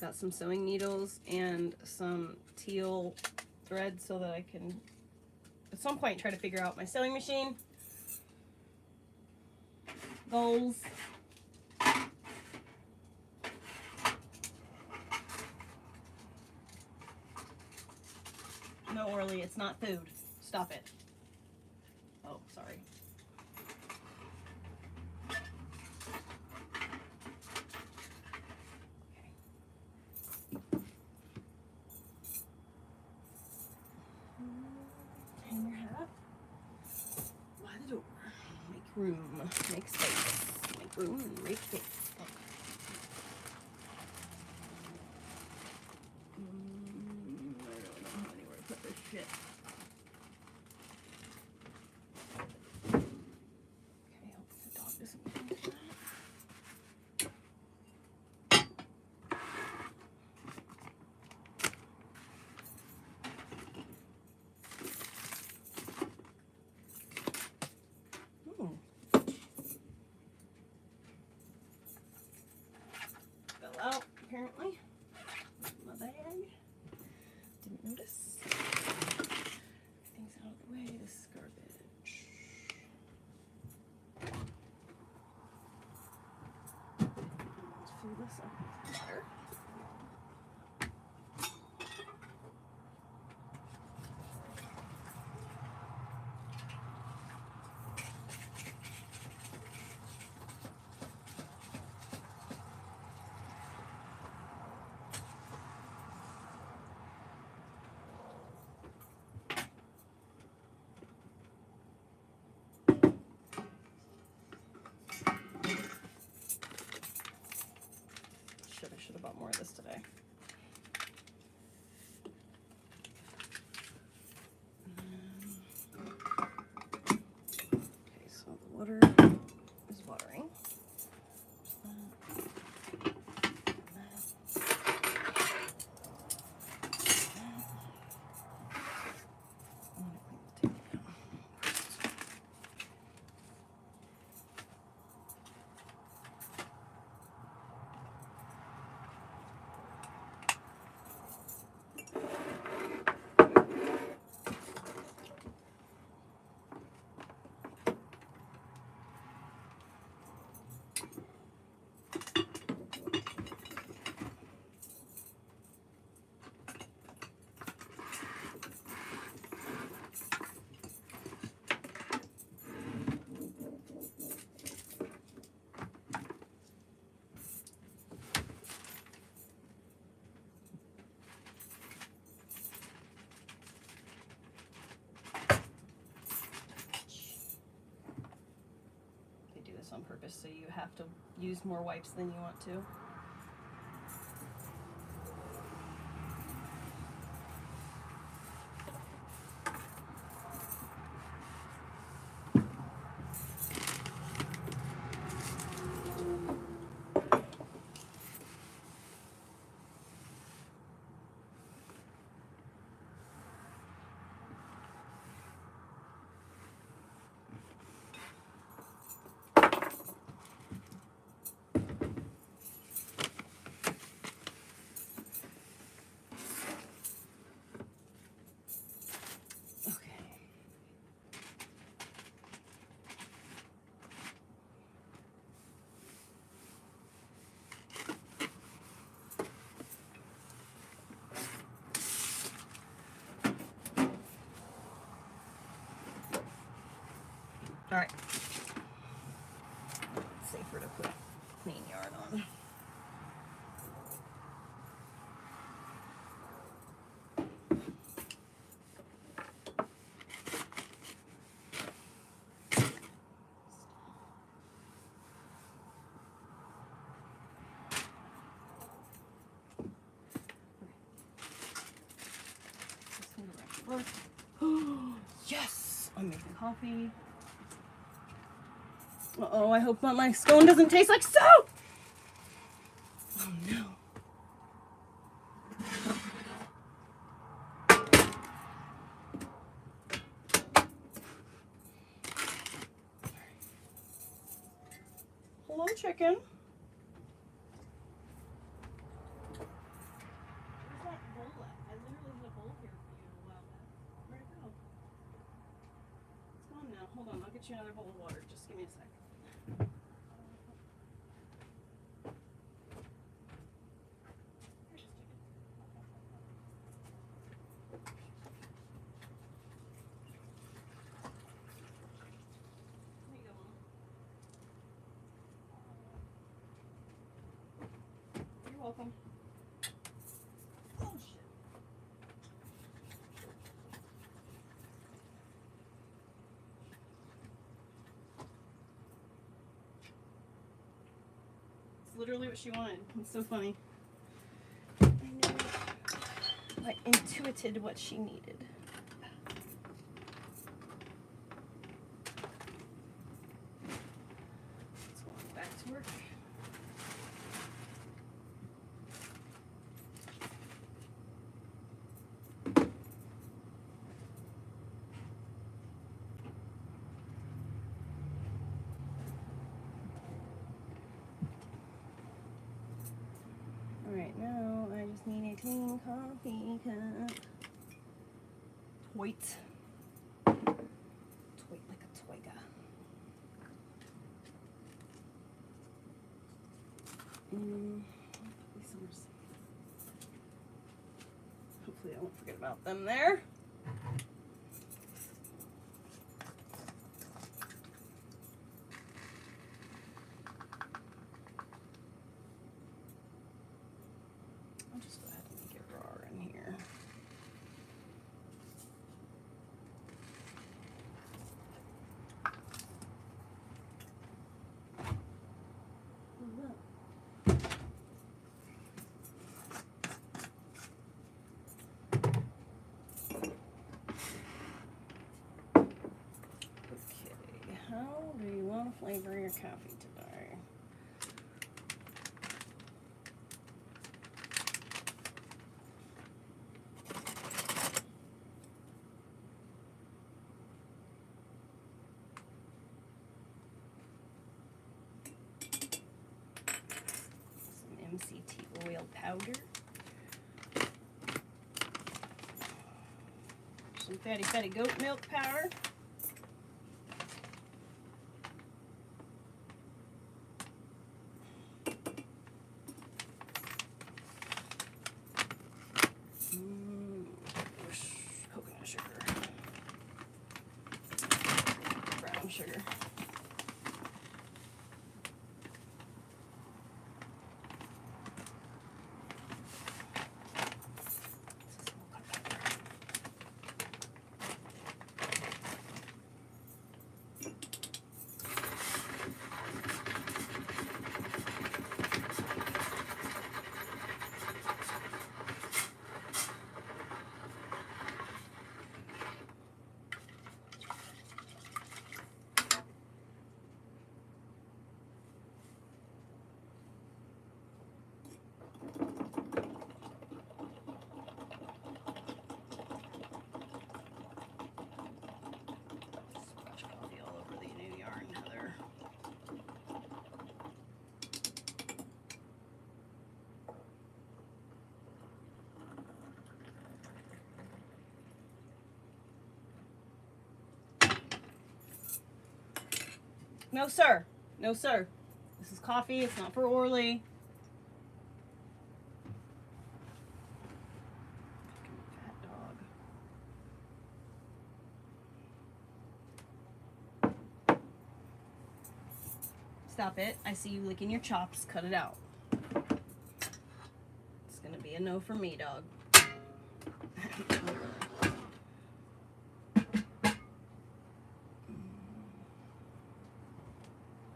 Got some sewing needles and some teal thread so that I can, at some point, try to figure out my sewing machine goals. No, Orly, it's not food. Stop it. Oh, sorry. Hang your hat by the door. Make room. Make space. Make room and make space. Okay. I don't really know anywhere to put this shit. Okay, hope the dog doesn't get into that. Fell out, apparently. My bag. Didn't notice. Everything's out of the way. This is garbage. Let's fill this up with water. I should have bought more of this today. Okay, so the water is watering. On purpose so you have to use more wipes than you want to. All right. It's safer to put clean yarn on. Yes! I'm making coffee. Uh-oh, I hope that my scone doesn't taste like soap! Oh no. Hello, chicken. get you another bowl of water. Just give me a sec. You're welcome. Oh, shit. It's literally what she wanted. It's so funny. I knew, I intuited what she needed. Let's go on back to work. Alright, now I just need a clean coffee cup. Toit. Toit like a toiga. Hopefully I won't forget about them there. I'll just go ahead and make it raw in here. Okay, how do you want to flavor your coffee today? Some MCT oil powder. Some fatty goat milk powder. Coconut sugar. Brown sugar. Splash coffee all over the new yarn, Heather. No, sir. No, sir. This is coffee. It's not for Orly. Fat dog. Stop it. I see you licking your chops. Cut it out. It's gonna be a no for me, dog.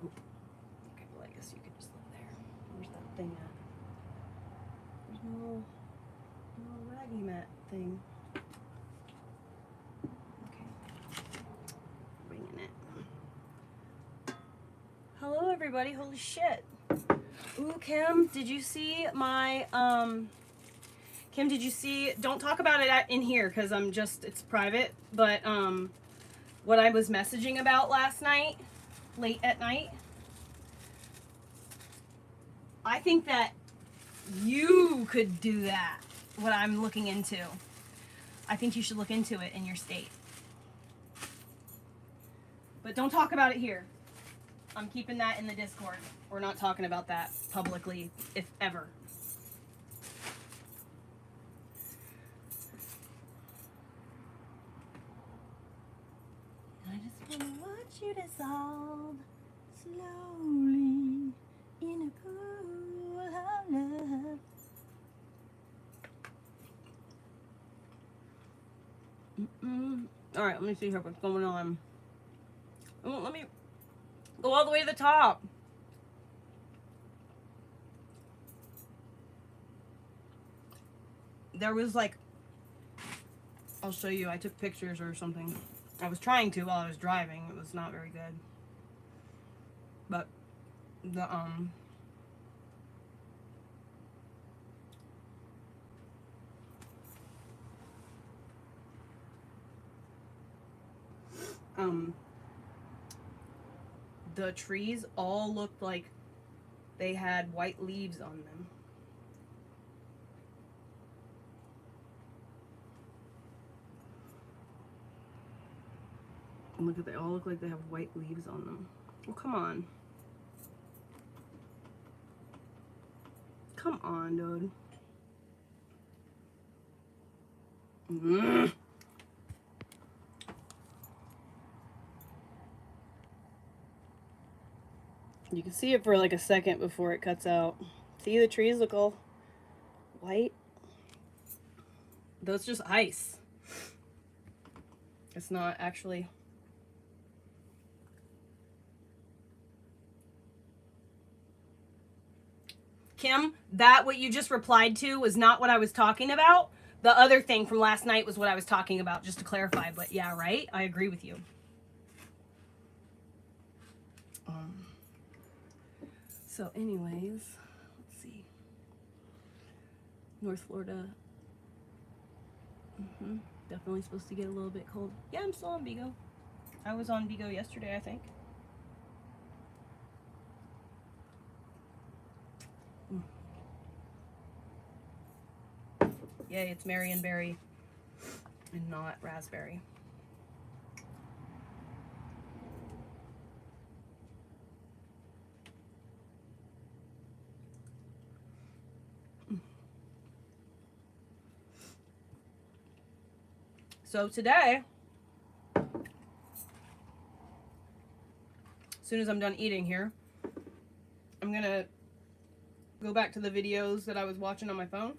Okay, well, I guess you could just live there. Where's that thing at? There's no raggy mat thing. Okay. Bringing it. Hello, everybody. Holy shit. Ooh, Kim, did you see my, Kim, did you see, don't talk about it in here because it's private, but, what I was messaging about last night, late at night? I think that you could do that, what I'm looking into. I think you should look into it in your state. But don't talk about it here. I'm keeping that in the Discord. We're not talking about that publicly, if ever. I just want to watch you dissolve slowly in a pool of love. All right, let me see here what's going on. Oh, let me go all the way to the top. There was like, I'll show you, I took pictures or something. I was trying to while I was driving. It was not very good. But the the trees all looked like they had white leaves on them. Look at, they all look like they have white leaves on them. Oh, come on. Come on, dude. You can see it for like a second before it cuts out. See, the trees look all white. That's just ice. It's not actually. Kim, that what you just replied to was not what I was talking about. The other thing from last night was what I was talking about, just to clarify. But yeah, right? I agree with you. So anyways, let's see. North Florida. Definitely supposed to get a little bit cold. Yeah, I'm still on Vigo. I was on Vigo yesterday, I think. Yay, it's Marionberry and not raspberry. So today, as soon as I'm done eating here, I'm gonna go back to the videos that I was watching on my phone.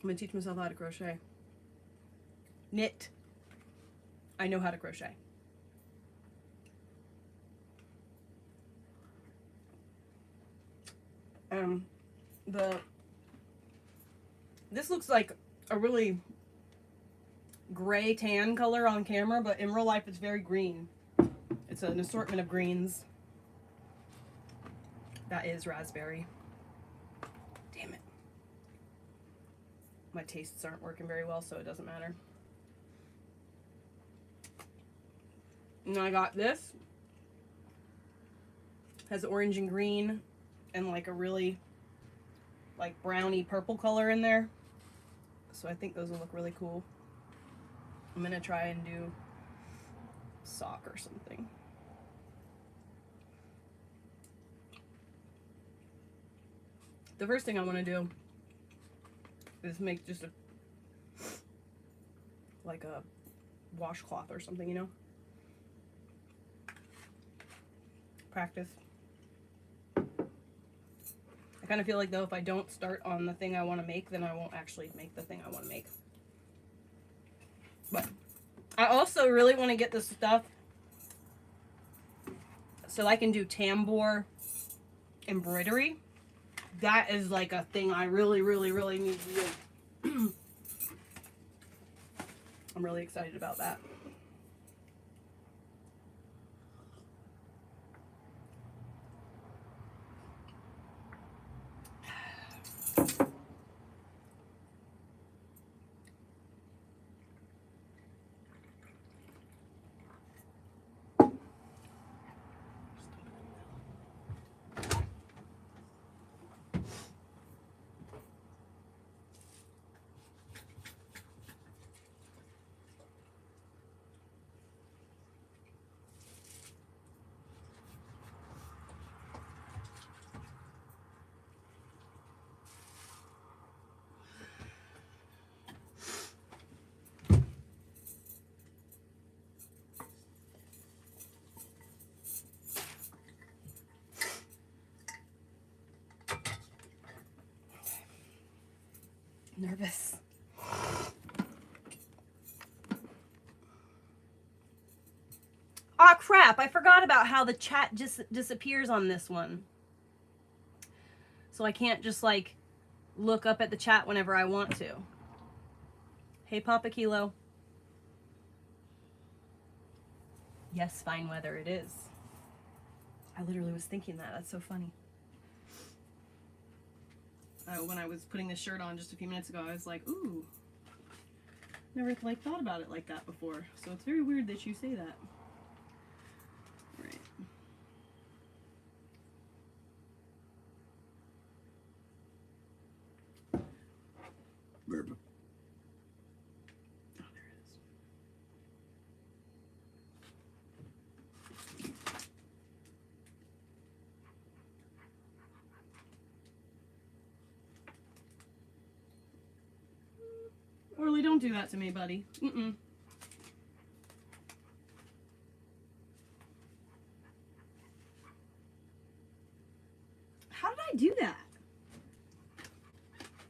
I'm gonna teach myself how to crochet. Knit. I know how to crochet. This looks like a really gray tan color on camera, but in real life it's very green. It's an assortment of greens. That is raspberry. Damn it. My tastes aren't working very well, so it doesn't matter. And I got this. Has orange and green and like a really like browny purple color in there. So I think those will look really cool. I'm gonna try and do sock or something. The first thing I want to do is make just a like a washcloth or something, you know? Practice. I kind of feel like though if I don't start on the thing I want to make, then I won't actually make the thing I want to make. But I also really want to get this stuff so I can do tambour embroidery. That is like a thing I really need to do. I'm really excited about that. Nervous. Aw, crap. I forgot about how the chat just disappears on this one. So I can't just, like, look up at the chat whenever I want to. Hey, Papa Kilo. Yes, fine weather it is. I literally was thinking that. That's so funny. When I was putting this shirt on just a few minutes ago, I was like, ooh. Never, like, thought about it like that before. So it's very weird that you say that. All right. Burp. Oh, there it is. Orly, don't do that to me, buddy. Mm-mm. How did I do that?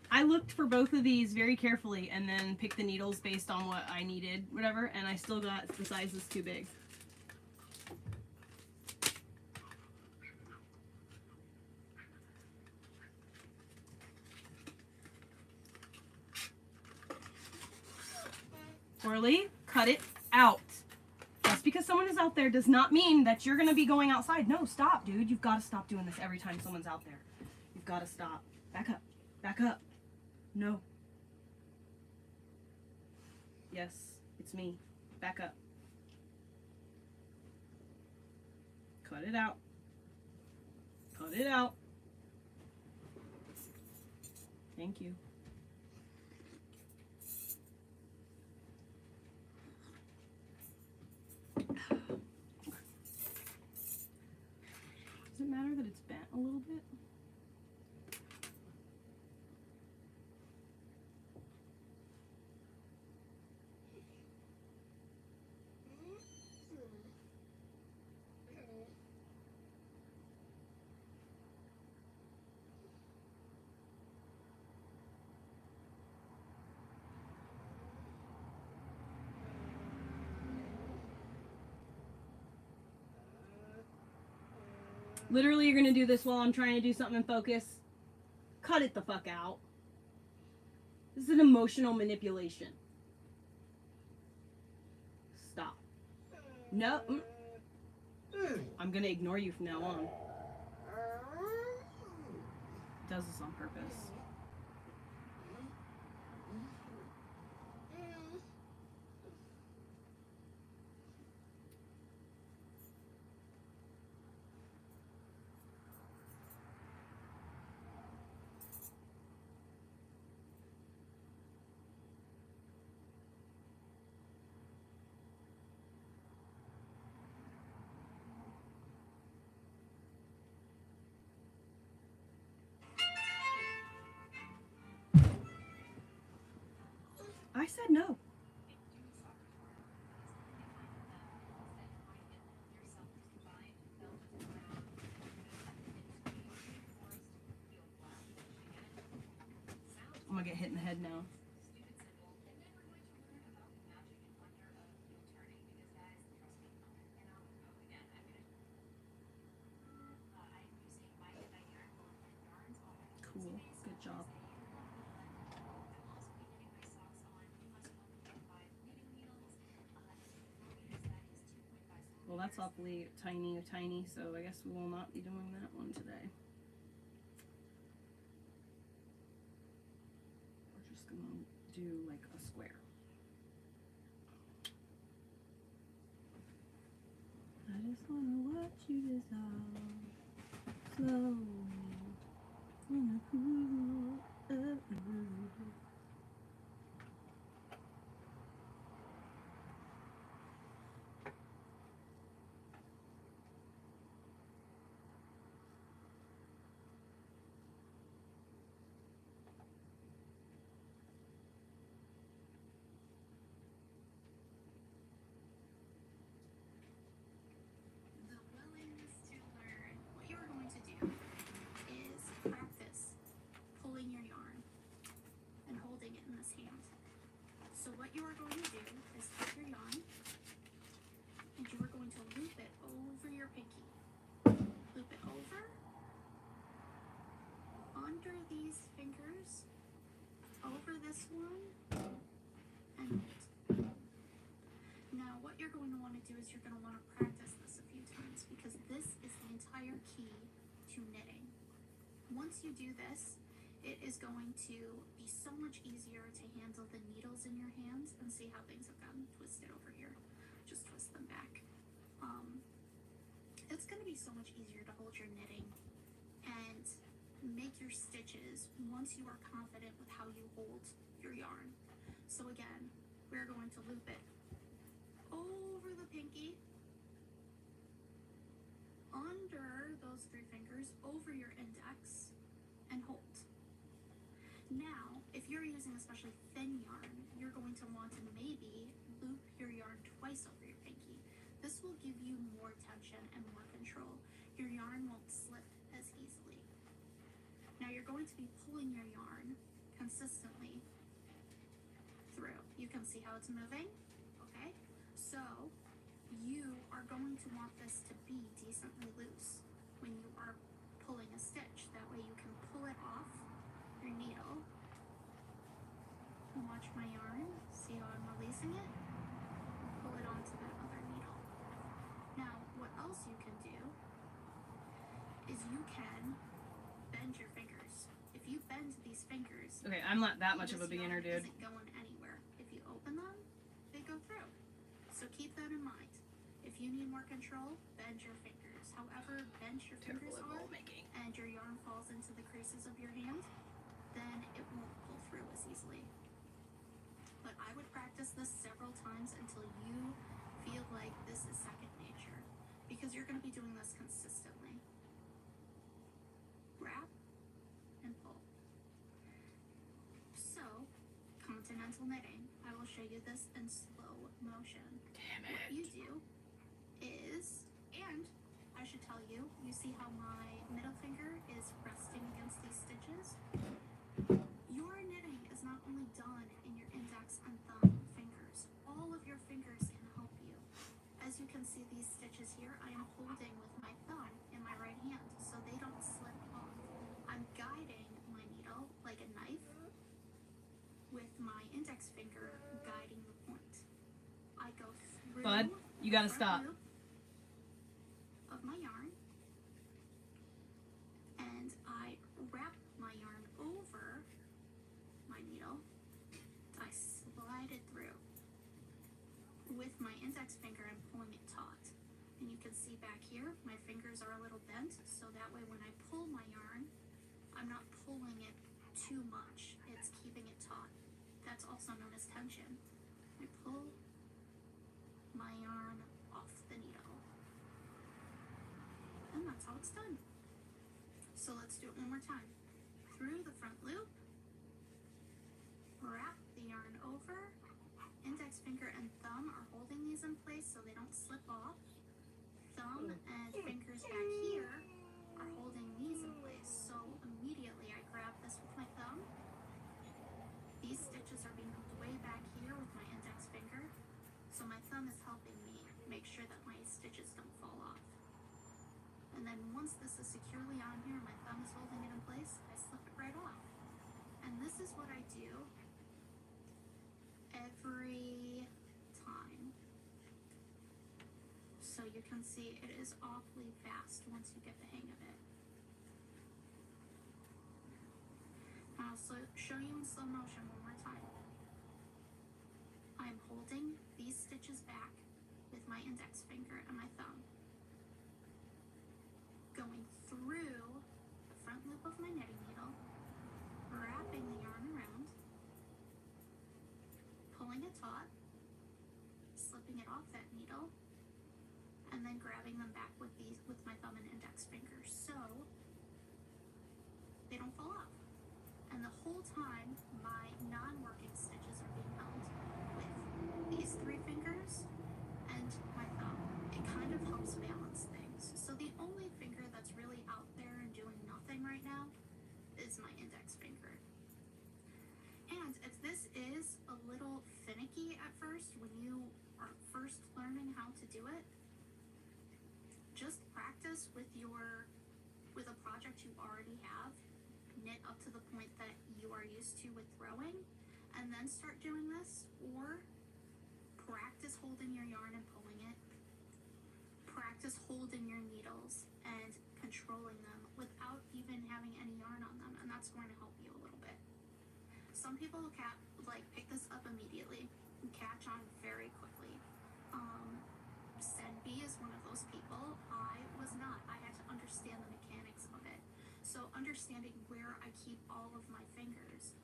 I looked for both of these very carefully and then picked the needles based on what I needed, whatever, and I still got the sizes too big. Orly, cut it out. Just because someone is out there does not mean that you're going to be going outside. No, stop, dude. You've got to stop doing this every time someone's out there. You've got to stop. Back up. Back up. No. Yes, it's me. Back up. Cut it out. Cut it out. Thank you. Does it matter that it's bent a little bit? Literally, you're going to do this while I'm trying to do something in focus. Cut it the fuck out. This is an emotional manipulation. Stop. No. I'm going to ignore you from now on. It does this on purpose. I said no. I'm gonna get hit in the head now. Cool. Good job. Well, that's awfully tiny, so I guess we will not be doing that one today. We're just gonna do like a square. I just wanna watch you dissolve slowly. under these fingers, over this one, and hold. Now what you're going to want to do is you're going to want to practice this a few times, because this is the entire key to knitting. Once you do this, it is going to be so much easier to handle the needles in your hands. And see how things have gotten twisted over here. Just twist them back. It's going to be so much easier to hold your knitting and make your stitches once you are confident with how you hold your yarn. So again, we're going to loop it over the pinky, under those 3 fingers, over your index, and hold. Now, if you're using especially thin yarn, you're going to want to maybe loop your yarn twice over your pinky. This will give you more tension and more control. Your yarn won't slip as easily. Now you're going to be pulling your yarn consistently through. You can see how it's moving, okay? So you are going to want this to be decently loose when you are pulling a stitch. That way you can pull it off your needle. Watch my yarn, see how I'm releasing it, and pull it onto that other needle. Now, what else you can do is you can bend your fingers. If you bend these fingers, Okay, I'm not that much of a beginner, dude. Isn't going anywhere. If you open them, they go through. So keep that in mind. If you need more control, bend your fingers. However bent your fingers are, and your yarn falls into the creases of your hand, then it won't pull through as easily. But I would practice this several times until you feel like this is second nature, because you're going to be doing this consistently. Wrap and pull. So, continental knitting, I will show you this in slow motion. Damn it. What you do is, and I should tell you, you see how my middle finger is resting against these stitches? Your knitting is not only done in your index and thumb fingers. All of your fingers can help you. As you can see, these stitches here, I am holding with my thumb in my right hand so they don't slip off. I'm guiding my needle like a knife with my index finger guiding the point. I go through. Bud, you gotta stop. Of my yarn, and I wrap my yarn over my needle. I slide it through. With my index finger, I'm pulling it taut. And you can see back here, my fingers are a little bent, so that way when I pull my yarn, I'm not pulling it too much. It's keeping it taut. That's also known as tension. I pull my yarn off the needle. And that's how it's done. So let's do it one more time. Through the front loop, wrap the yarn over, index finger and thumb are holding these in place so they don't slip off. Thumb and fingers back here are holding these in place. So immediately I grab this with my thumb. These stitches are being moved way back here with my index finger. So my thumb is helping me make sure that my stitches don't fall off. And then once this is securely on here, my thumb is holding it in place, I slip it right off. And this is what I do every time. So you can see it is awfully fast once you get the hang of it. I'll show you in slow motion one more time. I'm holding these stitches back with my index finger and my thumb, going through the front loop of my knitting needle, wrapping the yarn around, pulling it taut, slipping it off that needle, and then grabbing them back with my thumb and index finger so they don't fall off. And the whole time my non-working stitches are being held with these 3 fingers and my thumb. It kind of helps balance things. So the only finger that's really out there and doing nothing right now is my index finger. And if this is a little finicky at first when you are first learning how to do it, just practice with a project you already have. knit up to the point that you are used to with throwing, and then start doing this, or practice holding your yarn and pulling it. Practice holding your needles and controlling them without even having any yarn on them, and that's going to help you a little bit. Some people pick this up immediately and catch on very quickly. Senbi is one of those people. I was not. I had to understand the mechanics of it. So understanding where I keep all of my fingers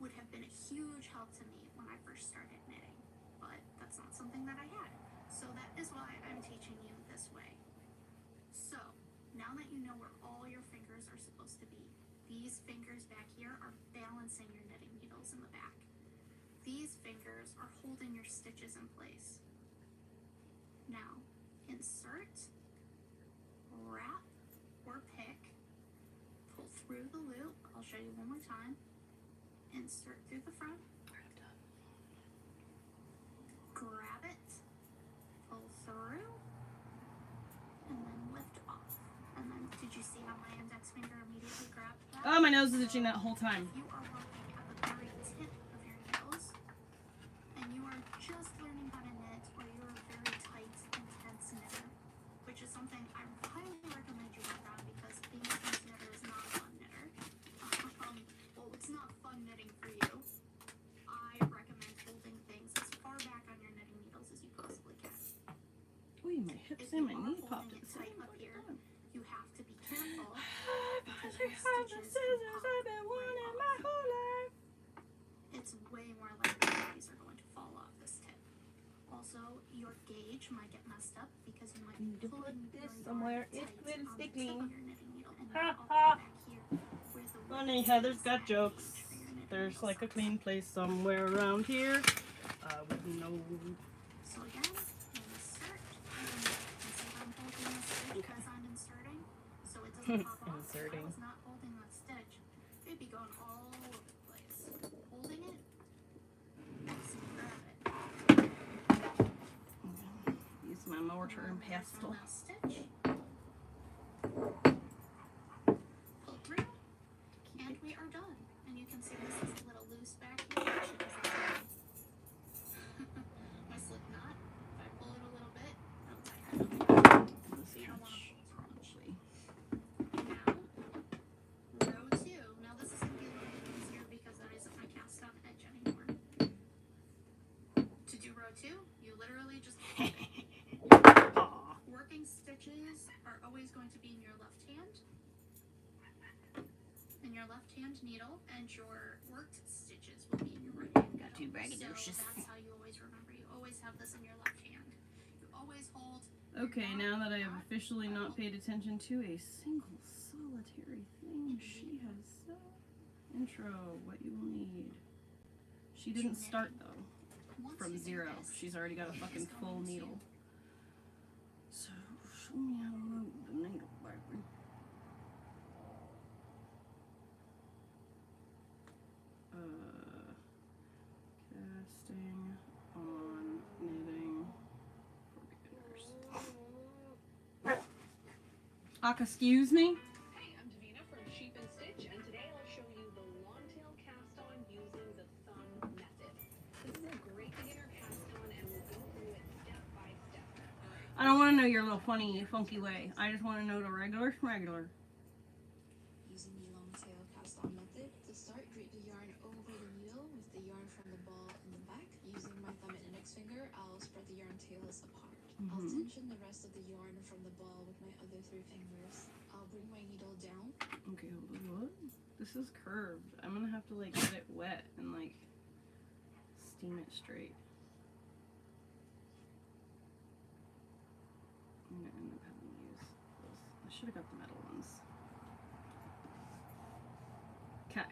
would have been a huge help to me when I first started knitting, but that's not something that I had. So that is why I'm teaching you this way. So now that you know where all your fingers are supposed to be, these fingers back here are balancing your knitting needles in the back. These fingers are holding your stitches in place. Now, insert, wrap, or pick, pull through the loop. I'll show you one more time. Insert through the front. Grab it, pull through, and then lift off. And then, did you see how my index finger immediately grabbed that? Oh, my nose is itching that whole time. If you are working at the very tip of your needles, and you are just learning how to knit, or you're a very tight, intense knitter, which is something I highly recommend you work on, because being a intense knitter is not a fun knitter. Well, it's not fun knitting for you. I recommend holding things as far back on your knitting needles as you possibly can. Ooh, my hips If and you my are knee popped holding at it the tight same up here, time. you have to be careful, because I your have the stitches scissors can I've pop been right wanting off. my whole life. It's way more likely that these are going to fall off this tip. Also, your gauge might get messed up because you might be Need to put pulling this your somewhere. yarn It's tight little on the tip stickling. of your knitting needle, and Ha, not all the ha. way back here where the Funny, width Heather's is got that jokes. gauge for your knitting There's needle like a size. clean place somewhere around here. I wouldn't know. So again, insert, and you can see how I'm holding this stitch as I'm inserting, so it doesn't pop off. Inserting. I was not holding that stitch. It'd be going all over the place. Holding it, so you grab it. Use my mortar and There's pestle. my last stitch. Pull through, and we are done. And you can see this is a little loose back here, actually, because my slip knot. If I pull it a little bit, it'll tighten up. So you don't want to pull too much. Now, row 2. Now this is going to be a little bit easier because that isn't my cast on edge anymore. To do row 2, you literally just working stitches are always going to be in your left hand, needle, and your worked stitches will be in your right hand. Got two braggadocious. So that's how you always remember. You always have this in your left hand. You always hold. Okay, now that I have officially not paid attention to a single solitary thing, she has intro, what you will need. She didn't start though from 0. She's already got a fucking full needle. So show me how to move the needle, baby. Casting on knitting for beginners. Excuse me? Hey, I'm Davina from Sheep and Stitch, and today I'll show you the long-tail cast-on using the thumb method. This is a great beginner cast-on, and we'll go through it step by step. Alright. I don't want to know your little funny, funky way. I just want to know the regular. Using the long tail cast on method, to start, drape the yarn over the needle with the yarn from the ball in the back. Using my thumb and index finger, I'll spread the yarn tails apart. I'll tension the rest of the yarn from the ball with my other 3 fingers. I'll bring my needle down. Okay, hold on. What? This is curved. I'm gonna have to like get it wet and like steam it straight. I'm gonna end up having to use those. I should have got the metal ones. Okay.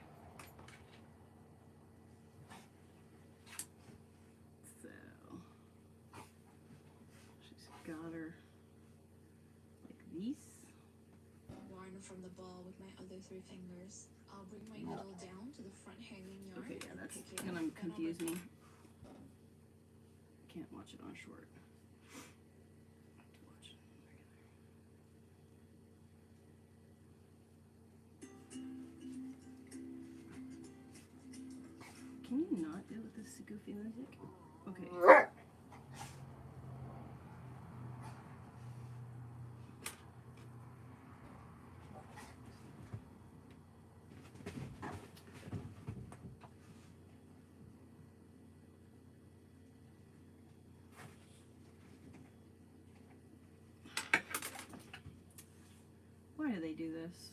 So she's got her like these. Yarn from the ball with my other 3 fingers. I'll bring my needle down to the front hanging yarn. Okay, yeah, and that's pick it gonna up. confuse me. Can't watch it on short. Have to watch it on regular. Can you not do it with this goofy music? Okay. Why do they do this?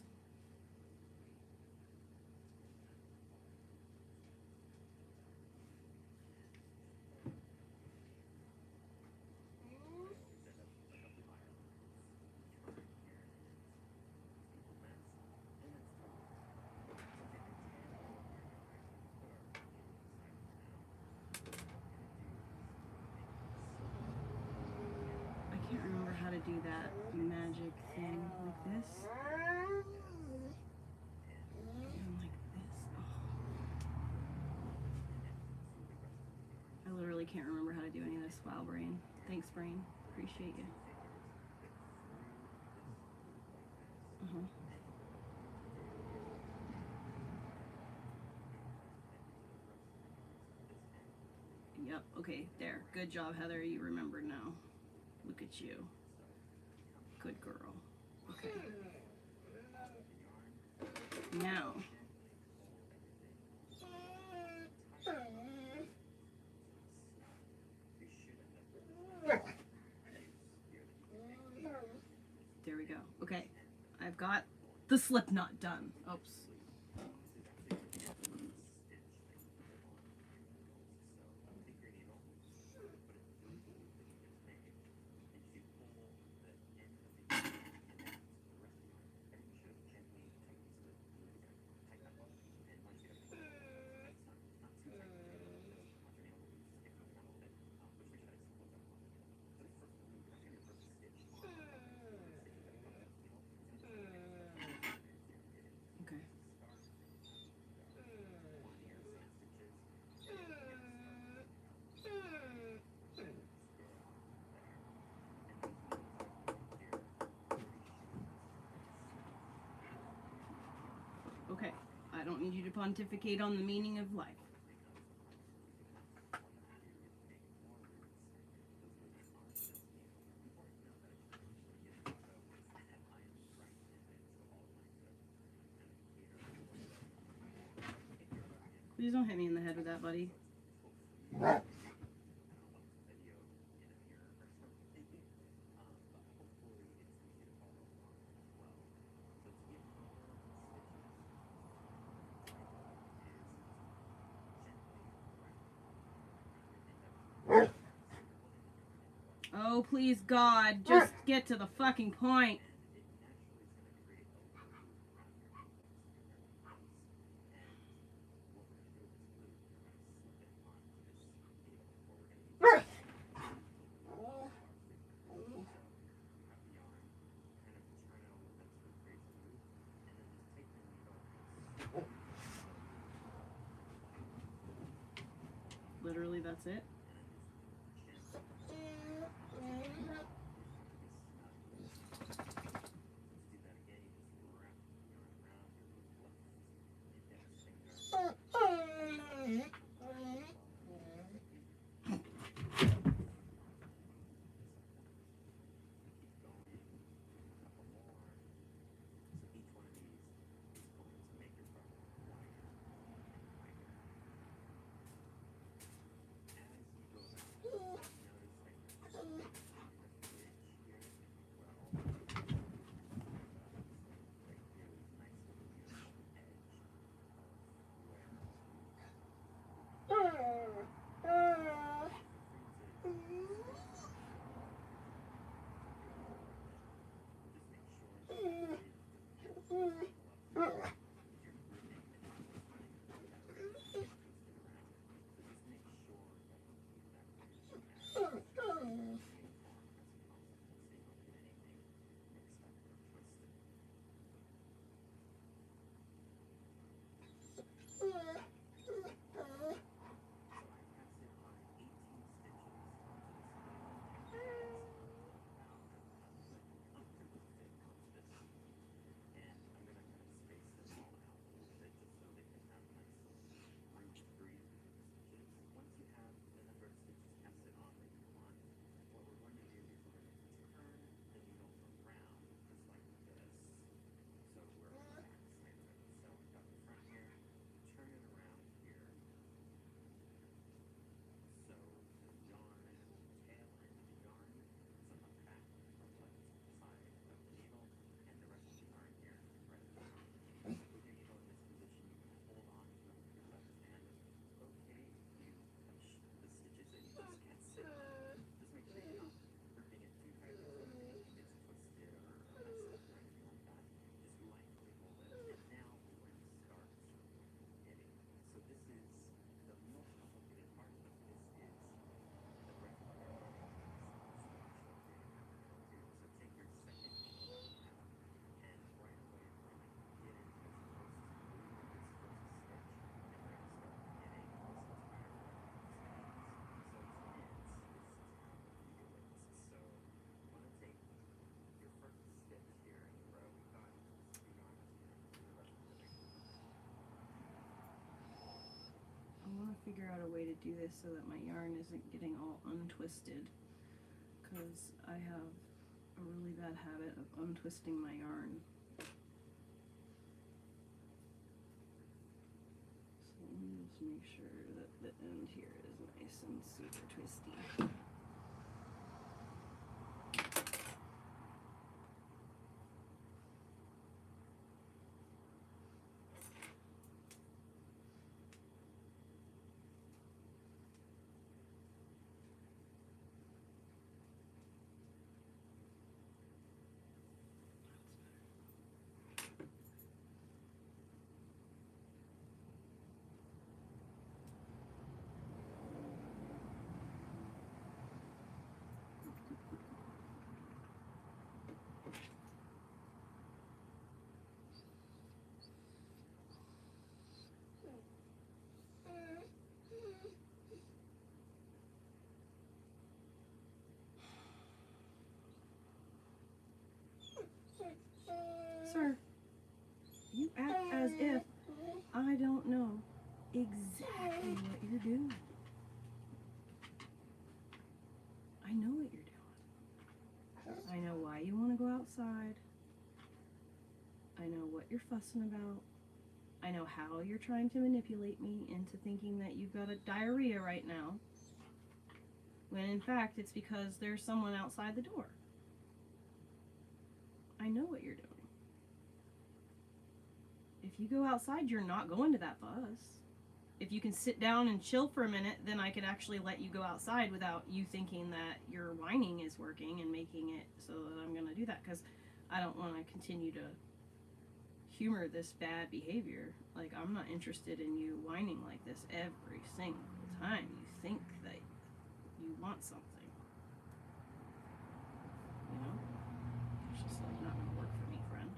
I can't remember how to do that magic thing like this. And like this. Oh. I literally can't remember how to do any of this. Wow, brain. Thanks, brain. Appreciate you. Uh-huh. Yep, okay, there. Good job, Heather. You remembered now. Look at you. Good girl. Okay. Now. There we go. Okay. I've got the slip knot done. Oops. Okay. Okay. I don't need you to pontificate on the meaning of life. Please don't hit me in the head with that, buddy. Oh, please, God, just get to the fucking point. Literally, that's it. figure out a way to do this so that my yarn isn't getting all untwisted, because I have a really bad habit of untwisting my yarn. So let me just make sure that the end here is nice and super twisty. Sir, you act as if I don't know exactly what you're doing. I know what you're doing. I know why you want to go outside. I know what you're fussing about. I know how you're trying to manipulate me into thinking that you've got a diarrhea right now, when in fact it's because there's someone outside the door. I know what you're doing. If you go outside, you're not going to that bus. If you can sit down and chill for a minute, then I could actually let you go outside without you thinking that your whining is working and making it so that I'm going to do that, because I don't want to continue to humor this bad behavior. Like, I'm not interested in you whining like this every single time you think that you want something. You know? It's just like not going to work for me, friend.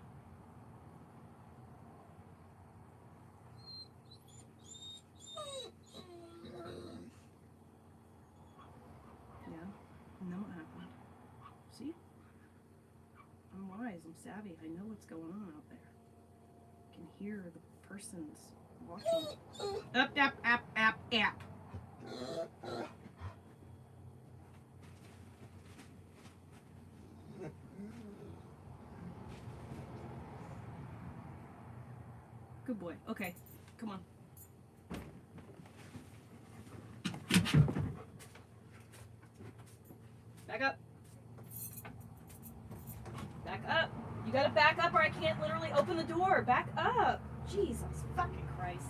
Yeah, and then what happened? See? I'm wise, I'm savvy, I know what's going on out there. I can hear the person's watching. Up. Good boy. Okay, come on. Back up. Back up. You gotta back up or I can't literally open the door. Back up. Jesus fucking Christ.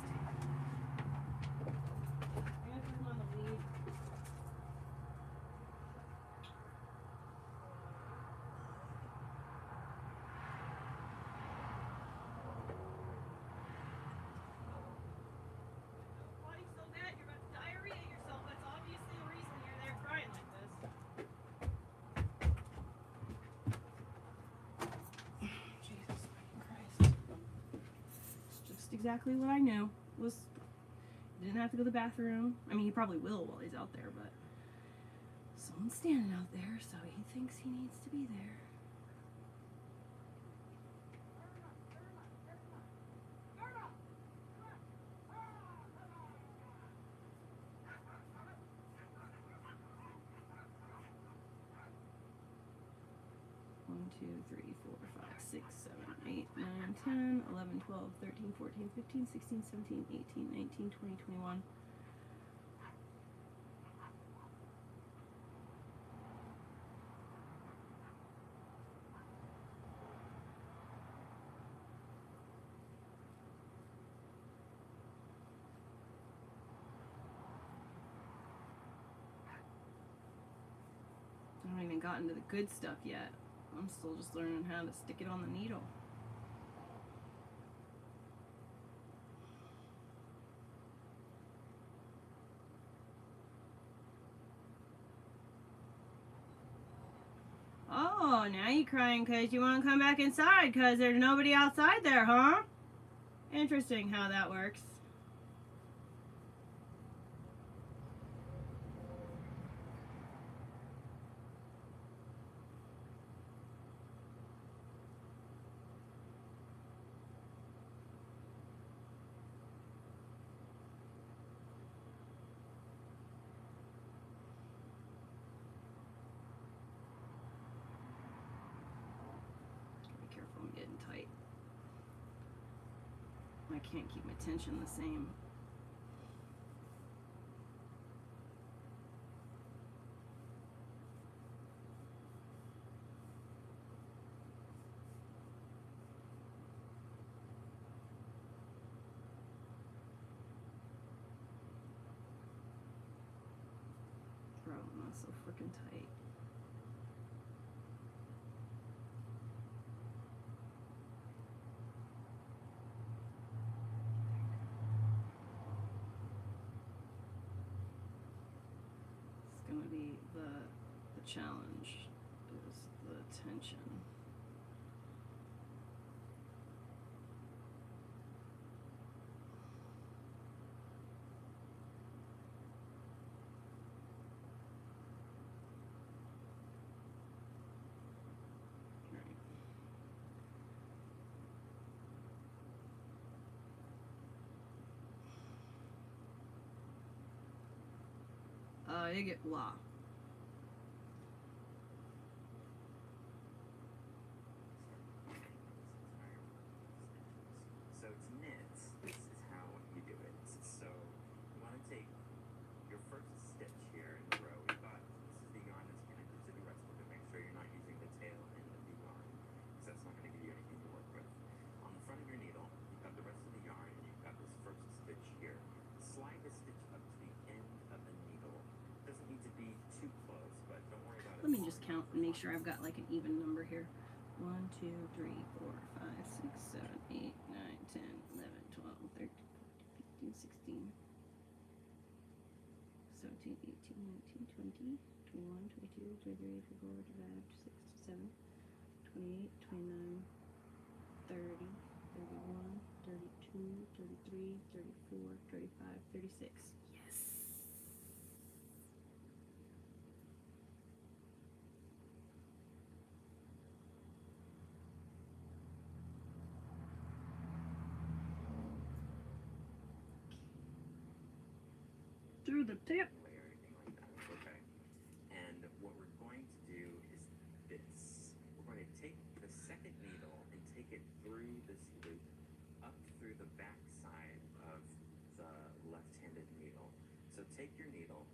I'm gonna put him on the lead. Body's so bad, you're about to diarrhea yourself. That's obviously the reason you're there crying like this. Jesus fucking Christ. It's just exactly what I knew. He didn't have to go to the bathroom. I mean, he probably will while he's out there, but someone's standing out there, so he thinks he needs to be there. One, 2, 3, 4, 5, 6, 7, 8, 9, 10, 11, 12, 13, 14, 15, 16, 17, 18, 19, 20, 21. I haven't even gotten to the good stuff yet. I'm still just learning how to stick it on the needle. Oh, now you're crying because you want to come back inside because there's nobody outside there, huh? Interesting how that works. can't keep my tension the same. Bro, that's so freaking tight. It's gonna be the challenge is the tension. You get blah. So it's knits. This is how you do it. So you want to take your first stitch here in the row. We've got, this is the yarn that's connected to the rest of it. Make sure you're not using the tail end of the yarn, because that's not going to give you anything to work with. On the front of your needle, you've got the rest of the yarn, and you've got this first stitch here. Slide the stitch up to the end of the needle. It doesn't need to be too close, but don't worry about it. Let me just count and make sure I've got like an even number here. 1, 2, 3, 4, 5, 6, 7, 8, 9, 10, 11, 12, 13, 14, 15, 16, 17, 18, 19, 20, 21, 22, 23, 24, 25, 26, 27, 28, 29, 30, 31, 32, 33, 34, 35, 36. Yes. Through the tip. Or anything like that. Okay. And what we're going to do is this. We're going to take the second needle and take it through this loop, up through the back side of the left-handed needle. So take your needle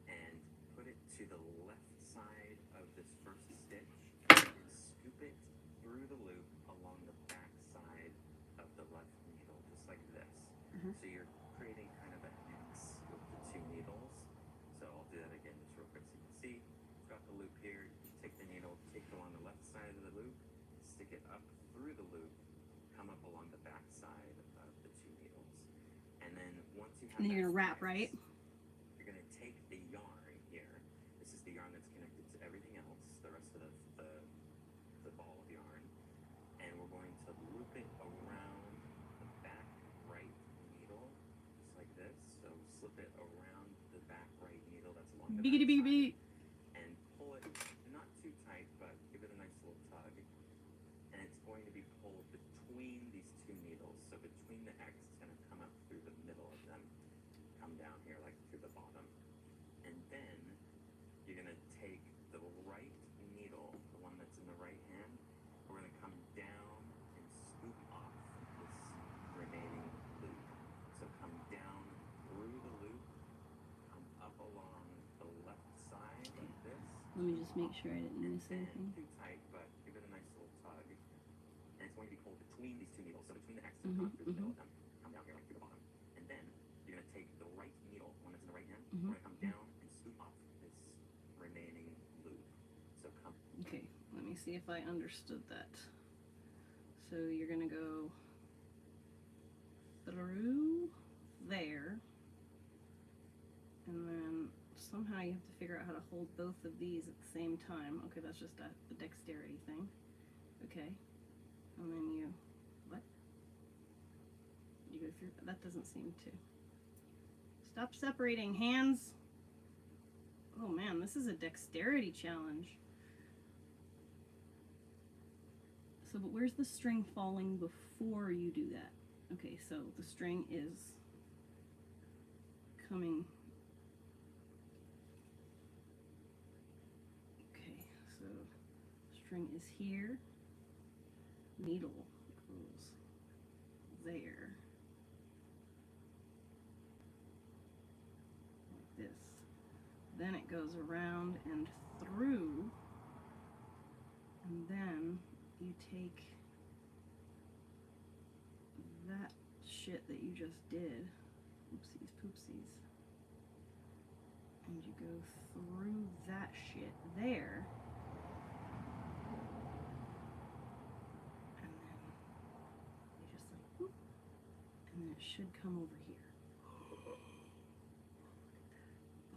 and put it to the left side of this first stitch and scoop it through the loop along the back side of the left needle, just like this. So you're creating kind of an X with the two needles. So I'll do that again just real quick so you can see. I've got the loop here. You take the needle, take it along the left side of the loop, stick it up through the loop, come up along the back side of the two needles. And then once you have And then you're that gonna wrap, X, right? you're going to take the yarn here. This is the yarn that's connected to everything else, the rest of the ball of yarn. And we're going to loop it around the back right needle, just like this. So slip it around the back right needle that's along the Biggity back biggy side, and pull it, not too tight, but give it a nice little tug. And it's going to be pulled between these two needles. So between the X, it's going to come up through the middle of them, come down here like through the bottom. And then you're going to take the right needle, the one that's in the right hand, we're going to come down and scoop off this remaining loop. So come down through the loop, come up along the left side like this. Let me just make sure I didn't miss And anything. too tight, but give it a nice little tug. And it's going to be pulled between these two needles. So between the X's, come through the middle of them, come down here like through the bottom. And then you're going to take the right needle, the one that's in the right hand, we're going to come down and scoop off this remaining loop. So come. Okay, let me see if I understood that. So you're gonna go through there, and then somehow you have to figure out how to hold both of these at the same time. Okay, that's just a dexterity thing. Okay, and then you, what? You go through, that doesn't seem to. Stop separating hands. Oh man, this is a dexterity challenge. So, but where's the string falling before you do that? Okay, so the string is coming. Okay, so string is here. Needle goes there. goes around and through, and then you take that shit that you just did, oopsies poopsies, and you go through that shit there, and then you just like whoop, and then it should come over here.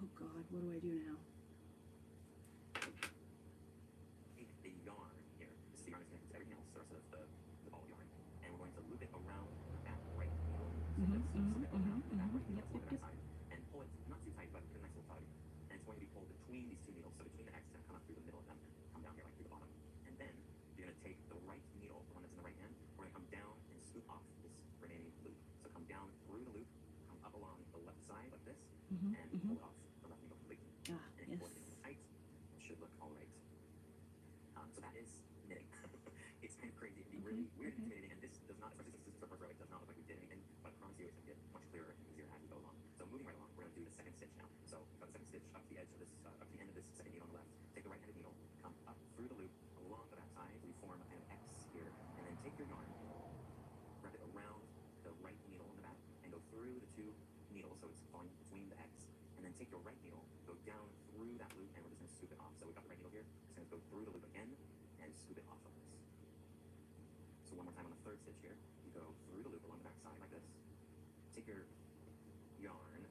Oh God, what do I do now? Take the yarn here. This is the yarn that's connected to everything else, the rest of the ball of yarn. And we're going to loop it around the back right needle. So let's loop it around the back right needle along the back side. And pull it not too tight, but put a nice little tug. And it's going to be pulled between these two needles. So between the X, it's going to come up through the middle of them, come down here like through the bottom. And then you're going to take the right needle, the one that's in the right hand, we're going to come down and scoop off this remaining loop. So come down through the loop, come up along the left side like this, and pull it off the left needle completely. Ah, And if you yes. pull it in tight, it should look all right. So that is knitting. It's kind of crazy. It can be really weird and intimidating, and this does not, especially since this is our first row, it does not look like we did anything, but I promise you it's going to get much clearer and easier as we go along. So moving right along, we're going to do the second stitch now. So we've got the second stitch up the edge of this, up the end of this second needle on the left. Take the right-handed needle, come up through the loop, along the back side, we form an X here, and then take your yarn, wrap it around the right needle on the back, and go through the two needles, so it's falling between the X, and then take your right needle, go down through that loop, and we're just going to scoop it off. So we've got the right needle here, just going to go through the loop again, and scoop it off of this. So one more time on the third stitch here, you go through the loop along the back side like this, take your yarn,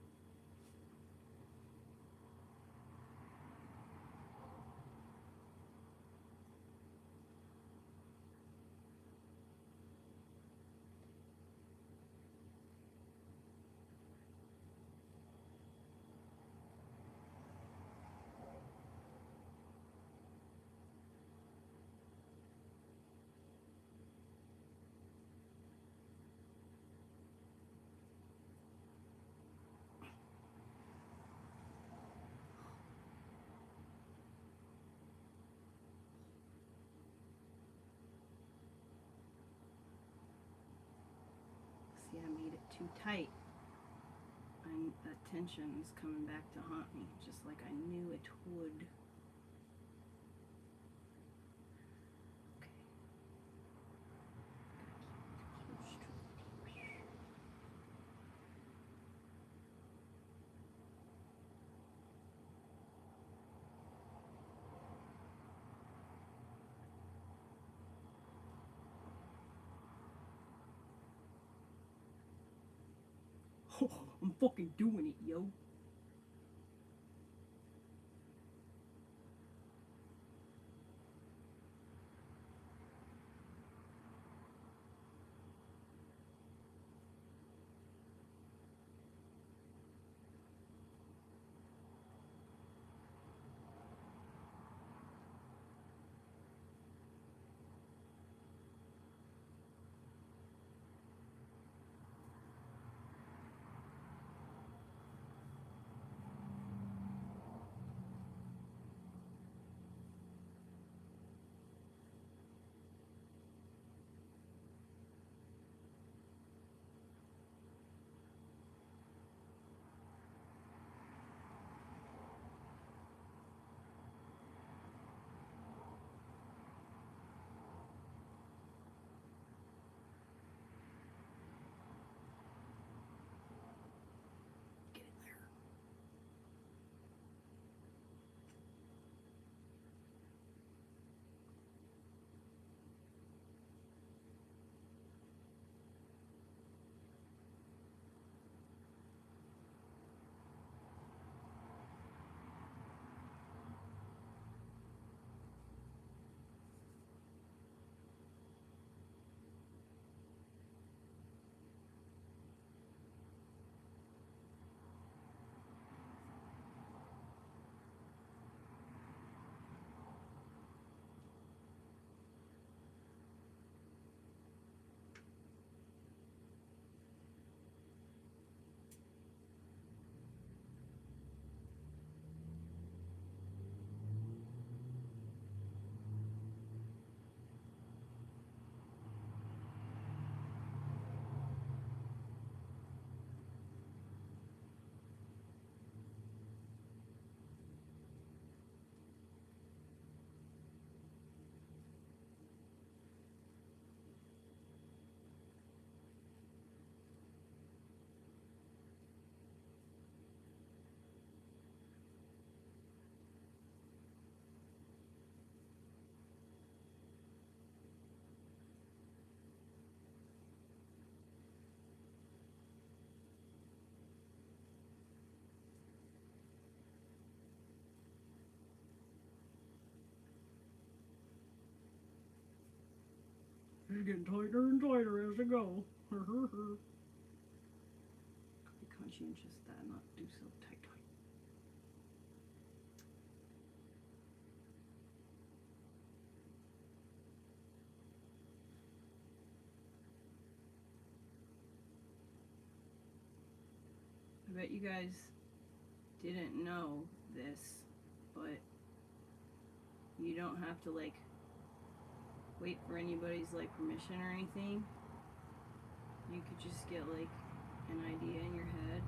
See, I made it too tight. That tension is coming back to haunt me, just like I knew it would. Okay. Oh, I'm fucking doing it, yo. It's getting tighter and tighter as I go. Be conscientious that I not do so tight. I bet you guys didn't know this, but you don't have to like wait for anybody's like permission or anything. You could just get like an idea in your head,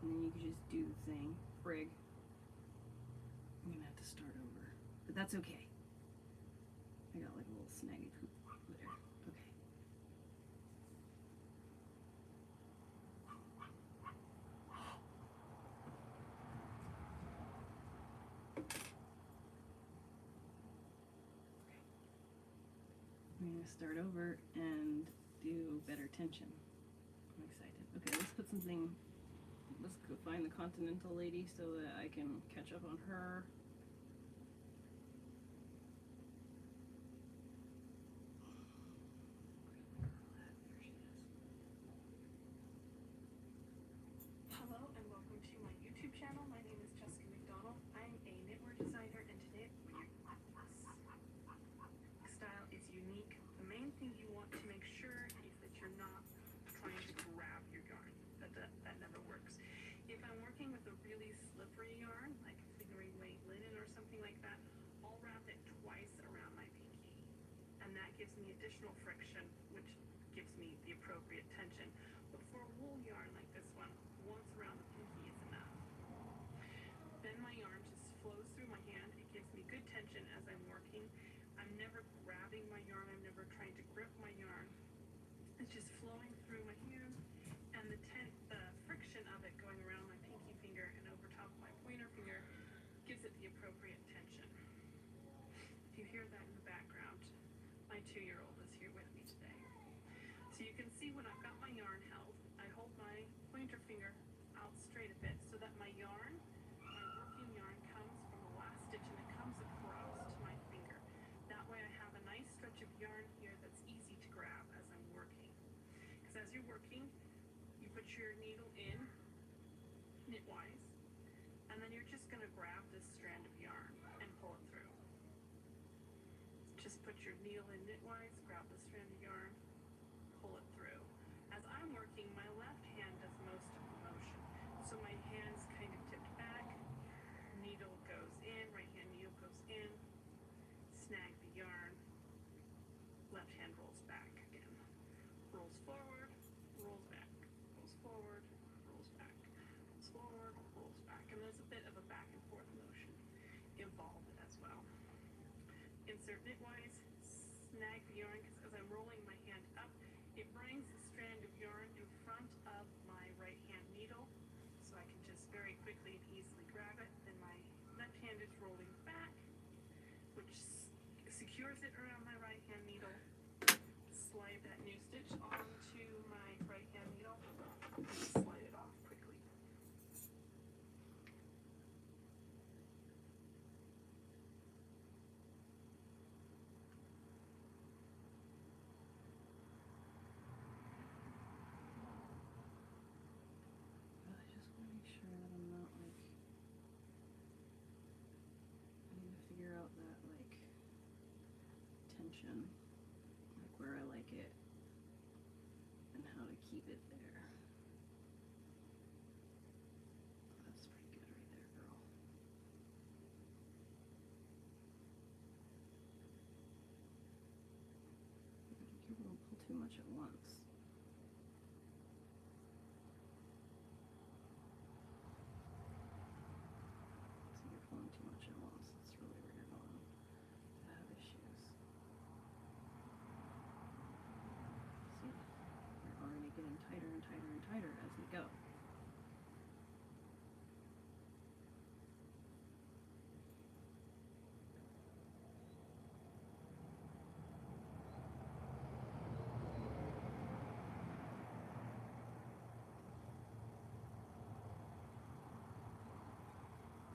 and then you could just do the thing. Frig. I'm gonna have to start over, but that's okay. I got like a little snaggy poop there. Okay. I'm gonna start over and do better tension. I'm excited. Okay, let's put something. Let's go find the Continental lady so that I can catch up on her. There she is. Hello and welcome to my YouTube channel. My name is Jessica McDonald. I'm a knitwear designer and today style is unique. The main thing you want to make sure is that you're not trying to grab your yarn. That never works. If I'm working with a really slippery yarn, like fingering weight linen or something like that, I'll wrap it twice around my pinky. And that gives me additional friction, which gives me the appropriate tension. But for wool yarn like this one, once around the pinky is enough. Then my yarn just flows through my hand. It gives me good tension as I'm working. I'm never grabbing my yarn. I'm never trying to grip my yarn. It's just flowing through my hand, and the friction of it going around my pinky finger and over top of my pointer finger gives it the appropriate tension. If you hear that in the background, my 2-year-old is here with me today. So you can see when I've got my yarn held, I hold my pointer finger out straight a bit so that my yarn, my working yarn, comes from the last stitch and it comes across to my finger. That way I have a nice stretch of yarn here that's easy to grab as I'm working. Because as you're working, you put your needle in knitwise, and then you're just going to grab this strand of yarn and pull it through. Just put your needle in knitwise, grab the strand of yarn, pull it through. As I'm working, my left hand does most of the motion. So my hand's kind of tipped back, needle goes in, right hand needle goes in, snag the yarn, left hand rolls back again. Rolls forward, rolls back, rolls forward, rolls back, rolls forward, rolls back. And there's a bit of a back and forth motion involved as well. Insert knitwise, snag the yarn, because as I'm rolling my hand up, it brings the strand of yarn in front of my right hand needle, so I can just very quickly and easily grab it. Then my left hand is rolling back, which secures it around my right hand needle. Slide that new stitch onto my right hand needle and slide it off quickly. I just want to make sure that I'm not like. I need to figure out that like tension, like where I like it, and how to keep it there. That's pretty good right there, girl. You don't pull too much at once. So you're pulling too much at once. That's really where you're going to have issues. See, you're already getting tighter and tighter and tighter as we go.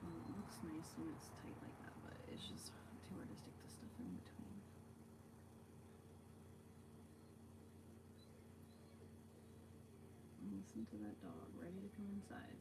It looks nice when it's tight like that, but it's just too hard to stick the stuff in between. Listen to that dog, ready to come inside.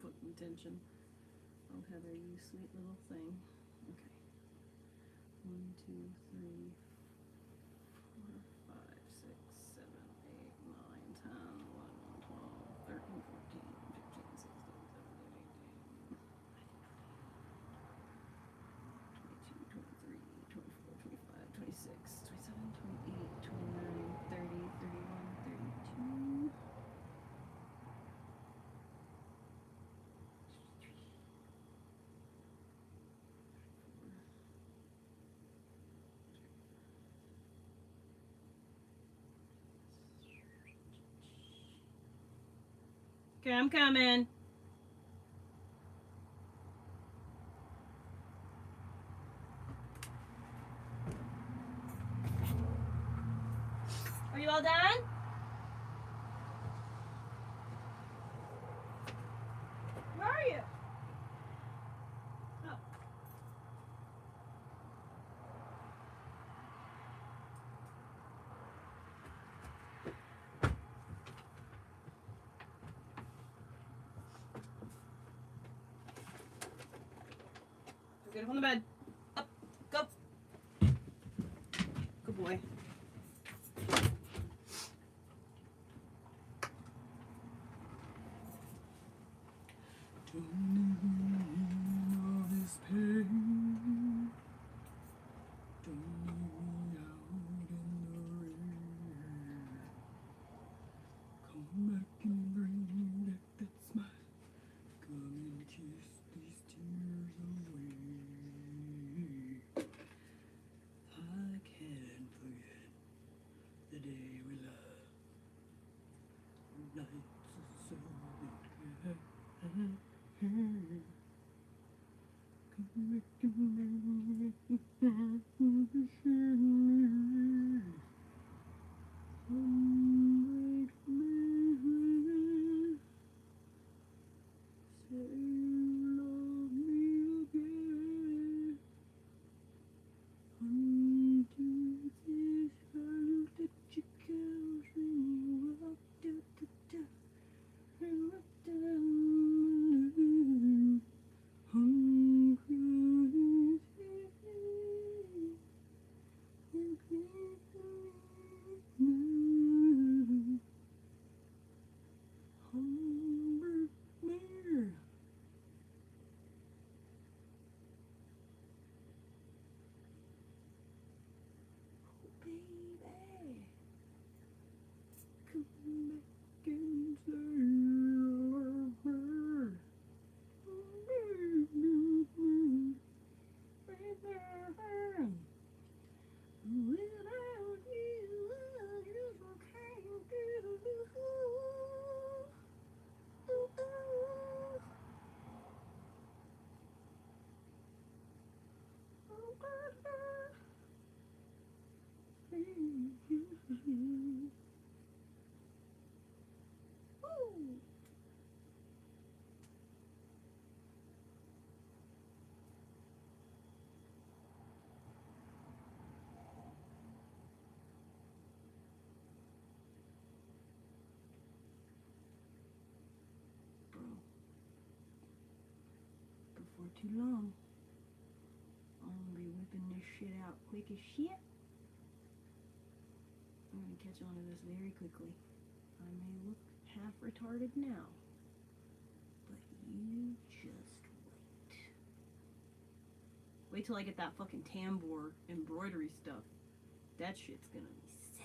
Put intention. Oh, Heather, you sweet little thing. Okay. 1, 2, 3, 4, 5, 6, 7, 8, 9, 10, 11, 12, 13, 14, 15, 16, 17, 18, 22, 23, 24, 25, 26, 27, 28, 29, 30, 31, 32. Okay, I'm coming. Are you all done? Where are you? Oh. Get up on the bed. Up. Go. Good boy. All this pain. Don't leave me out in the rain. Come back and bring back that smile. Come and kiss these tears away. I can't forget the day we loved. Nights are so big. Come back and bring Woo! Bro, before too long, I'm gonna be whipping this shit out quick as shit. I'm gonna catch on to this very quickly. I may look half retarded now, but you just wait. Wait till I get that fucking tambour embroidery stuff. That shit's gonna be sick.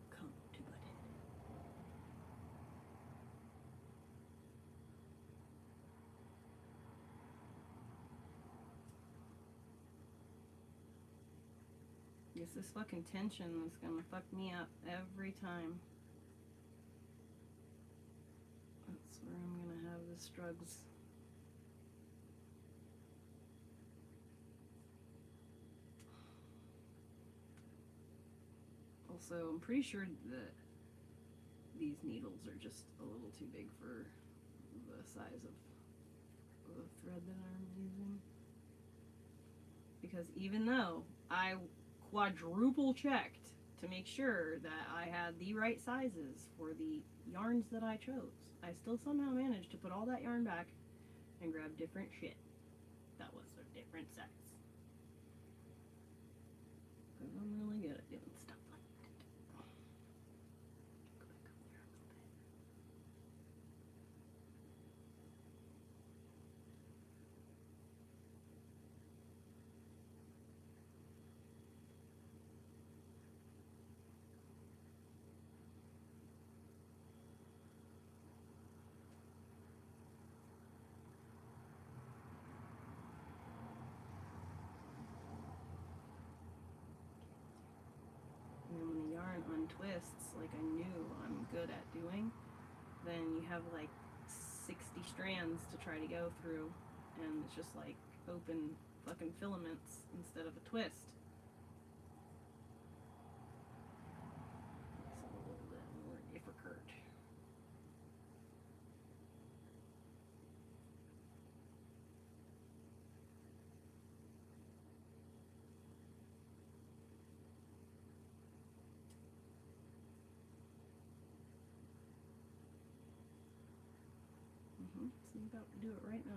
Come to butthead. It's this fucking tension that's gonna fuck me up every time. That's where I'm gonna have the struggles. Also, I'm pretty sure that these needles are just a little too big for the size of the thread that I'm using. Because even though I quadruple checked to make sure that I had the right sizes for the yarns that I chose, I still somehow managed to put all that yarn back and grab different shit that was a different size. Because I'm really good at doing stuff like that. Go back up there a little bit. And then when the yarn untwists, like I knew I'm good at doing, then you have like 60 strands to try to go through, and it's just like open fucking filaments instead of a twist. It's a little bit more difficult. So I'm about to do it right now.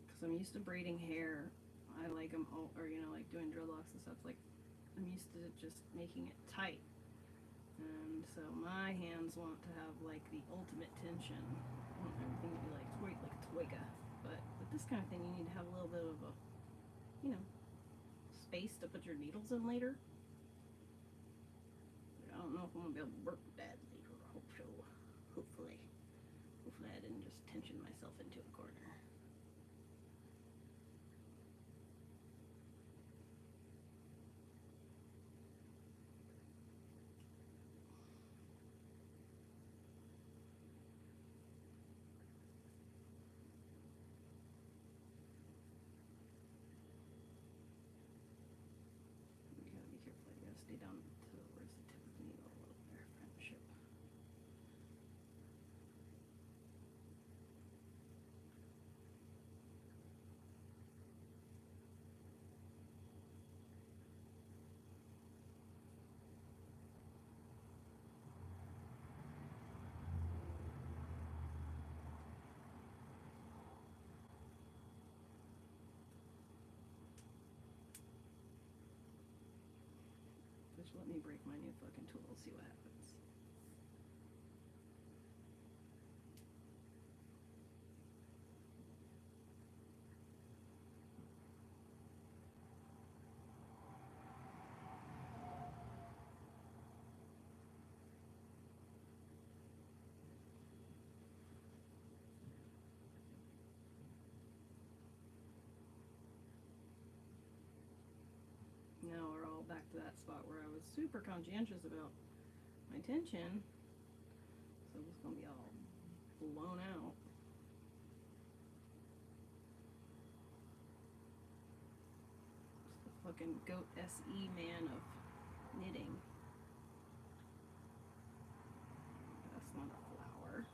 Because I'm used to braiding hair. I like them all, or like doing dreadlocks and stuff. Like, I'm used to just making it tight. And so my hands want to have like the ultimate tension. I want everything to be like a toiga. But with this kind of thing, you need to have a little bit of a, space to put your needles in later. I don't know if I'm gonna be able to work with that later. I hope so. Hopefully. Hopefully I didn't just tension myself into a corner. You gotta be careful. You gotta stay down to where's the tip of the needle a little there. Friendship. Just let me break my new fucking tool. See what happens. Now we're all back to that spot where I was super conscientious about my tension. So it's gonna be all blown out. It's the fucking goat SE man of knitting. That's not a flower.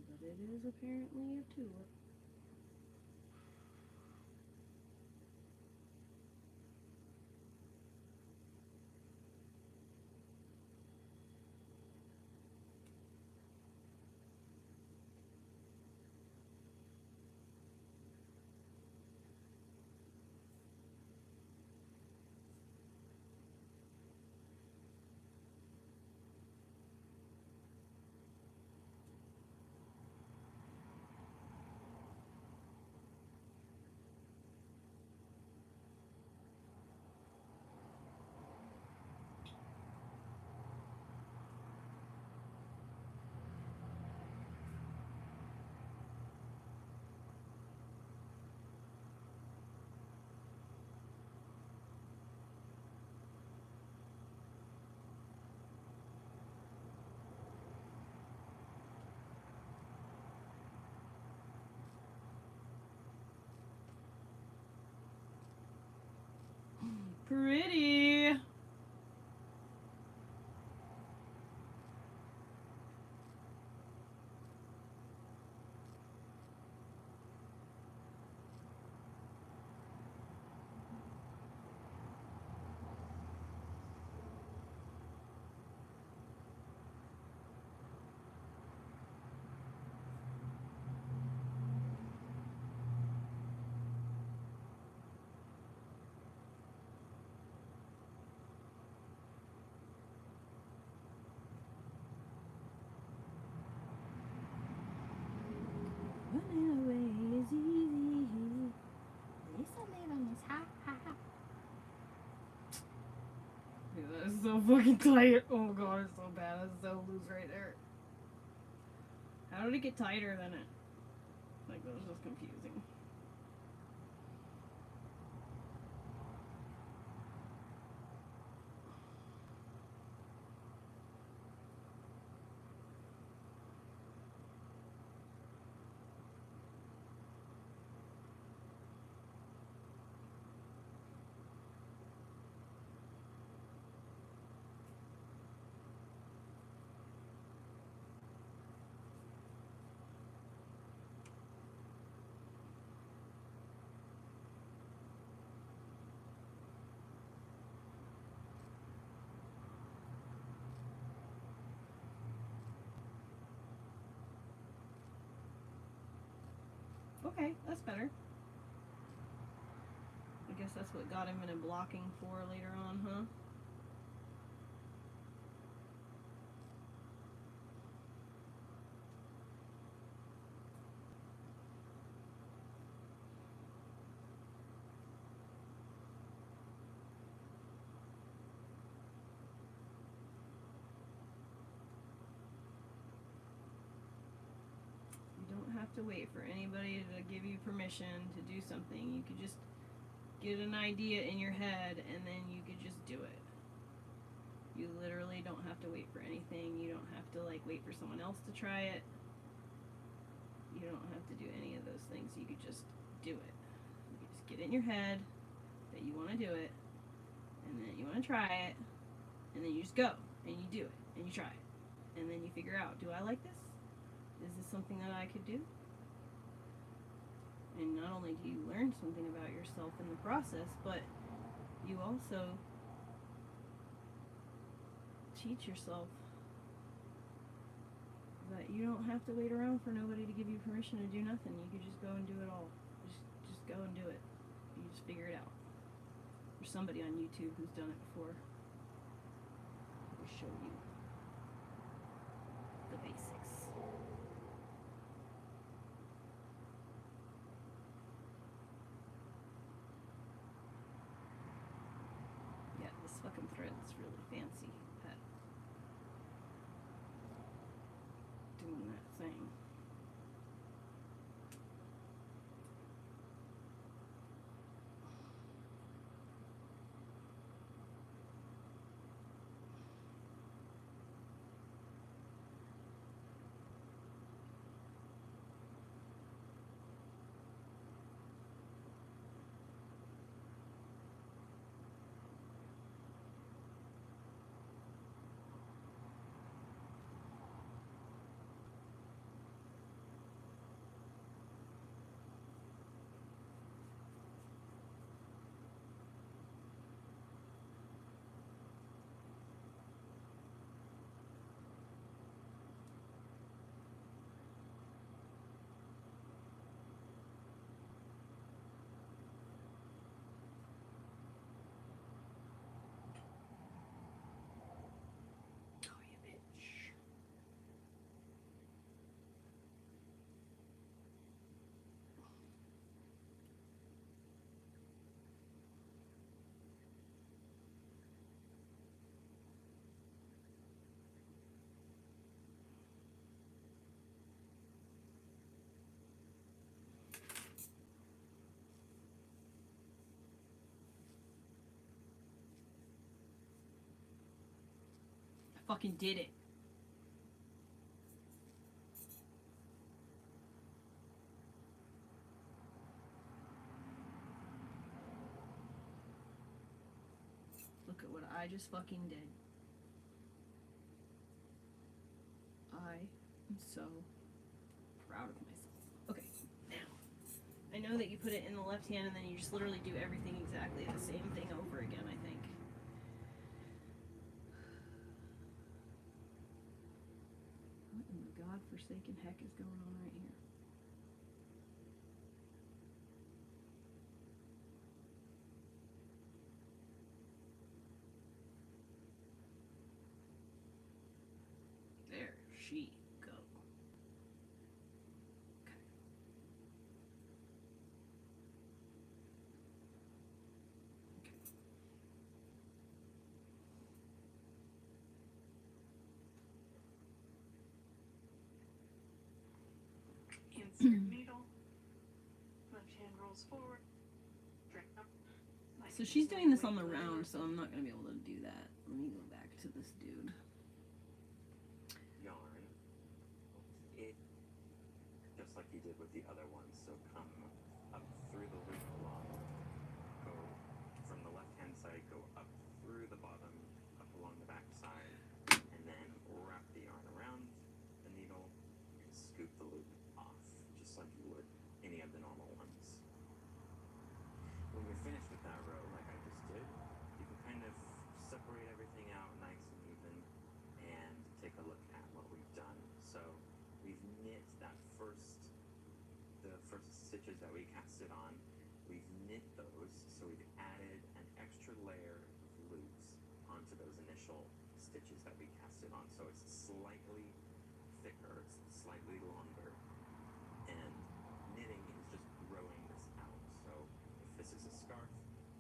But it is apparently a tulip. Pretty. Running away is easy. Lisa made on this. Ha ha ha. Dude, that is so fucking tight. Oh my god, it's so bad. It's so loose right there. How did it get tighter than it? Like, that was just confusing. Okay, that's better. I guess that's what got him in a blocking for later on, huh? have to wait for anybody to give you permission to do something. You could just get an idea in your head and then you could just do it. You literally don't have to wait for anything. You don't have to like wait for someone else to try it. You don't have to do any of those things. You could just do it. You could just get in your head that you want to do it and then you want to try it and then you just go and you do it and you try it. And then you figure out, do I like this? Is this something that I could do? And not only do you learn something about yourself in the process, but you also teach yourself that you don't have to wait around for nobody to give you permission to do nothing. You could just go and do it all. Just go and do it. You just figure it out. There's somebody on YouTube who's done it before. I'll show you the basics. Yeah, this fucking thread's really fancy at doing that thing. Oh, you bitch. I fucking did it. Look at what I just fucking did. I am so proud of myself. Okay, now, I know that you put it in the left hand and then you just literally do everything exactly the same thing over again, I think. What in the godforsaken heck is going on right here? There she go. Okay. Okay. Insert needle. Left hand rolls forward. Straight up. Like So she's doing this on the weight round, roller. so I'm not gonna be able to do that. Let me go back to this dude. Yarn it just like you did with the other one. So come up through the loop along, go from the left hand side, go up through the bottom, up along the back side, and then wrap the yarn around the needle and scoop the loop off, just like you would any of the normal ones. When you're finished with that row, like I just did, you can kind of separate everything out nice and even and take a look at what we've done. So we've knit the first stitches that we casted on, we've knit those, so we've added an extra layer of loops onto those initial stitches that we casted on. So it's slightly thicker, it's slightly longer, and knitting is just growing this out. So if this is a scarf,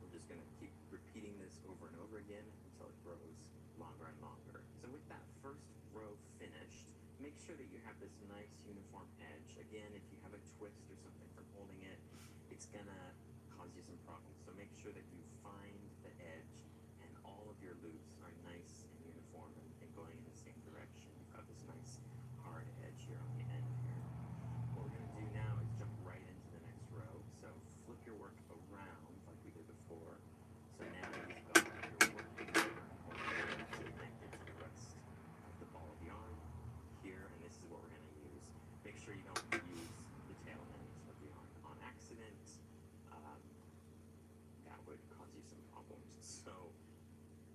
we're just going to keep repeating this over and over again until it grows longer and longer. So with that first row finished, make sure that you have have this nice uniform edge. Again, if you have a twist or something from holding it, it's gonna cause you some problems. So make sure that you find the edge and all of your loops are nice and uniform and going in the same direction. You've got this nice hard edge here on the end here. What we're gonna do now is jump right into the next row. So flip your work around like we did before. So now you've got your working yarn connected to the rest of the ball of yarn here, and this is what we're gonna use. Make sure you don't use the tail ends of the yarn on accident. That would cause you some problems. So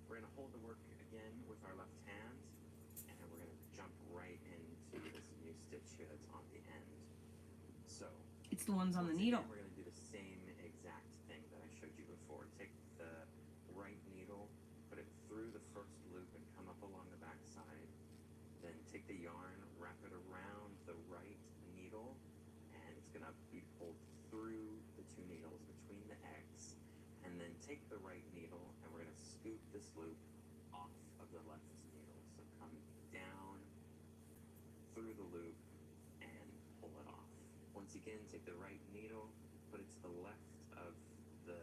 we're gonna hold the work again with our left hand, and then we're gonna jump right into this new stitch here that's on the end. So It's the ones on the once needle. again, we're gonna do the same exact thing that I showed you before. Take the right needle, put it through the first loop and come up along the back side. Then take the yarn, wrap it around the right needle, and it's gonna be pulled through the two needles between the X. And then take the right needle and we're gonna scoop this loop off of the left needle. So come down through the loop and pull it off. Once again, take the right needle, put it to the left of the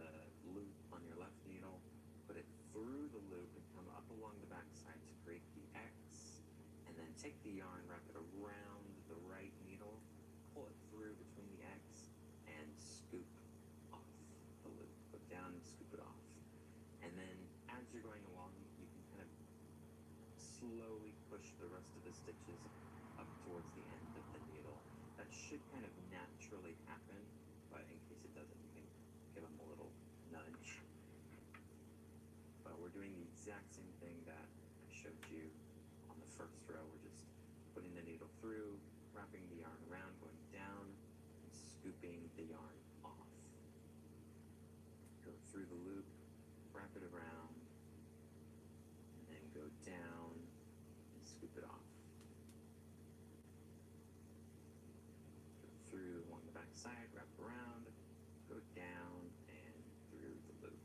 loop on your left needle, put it through the loop and come up along the back side to create the X. And then take the yarn, wrap it around the right needle, pull it through between the X, and scoop off the loop. Go down and scoop it off. And then as you're going along, you can kind of slowly push the rest of the stitches up towards the end of the needle. That should kind of naturally happen, but in case it doesn't, you can give them a little nudge. But we're doing the exact same thing that I showed you on the first row. We're just putting the needle through, wrapping the yarn around, going down, and scooping the yarn off. Go through the loop, wrap it around, and then go down and scoop it off. Go through along the back side, wrap around, go down and through the loop.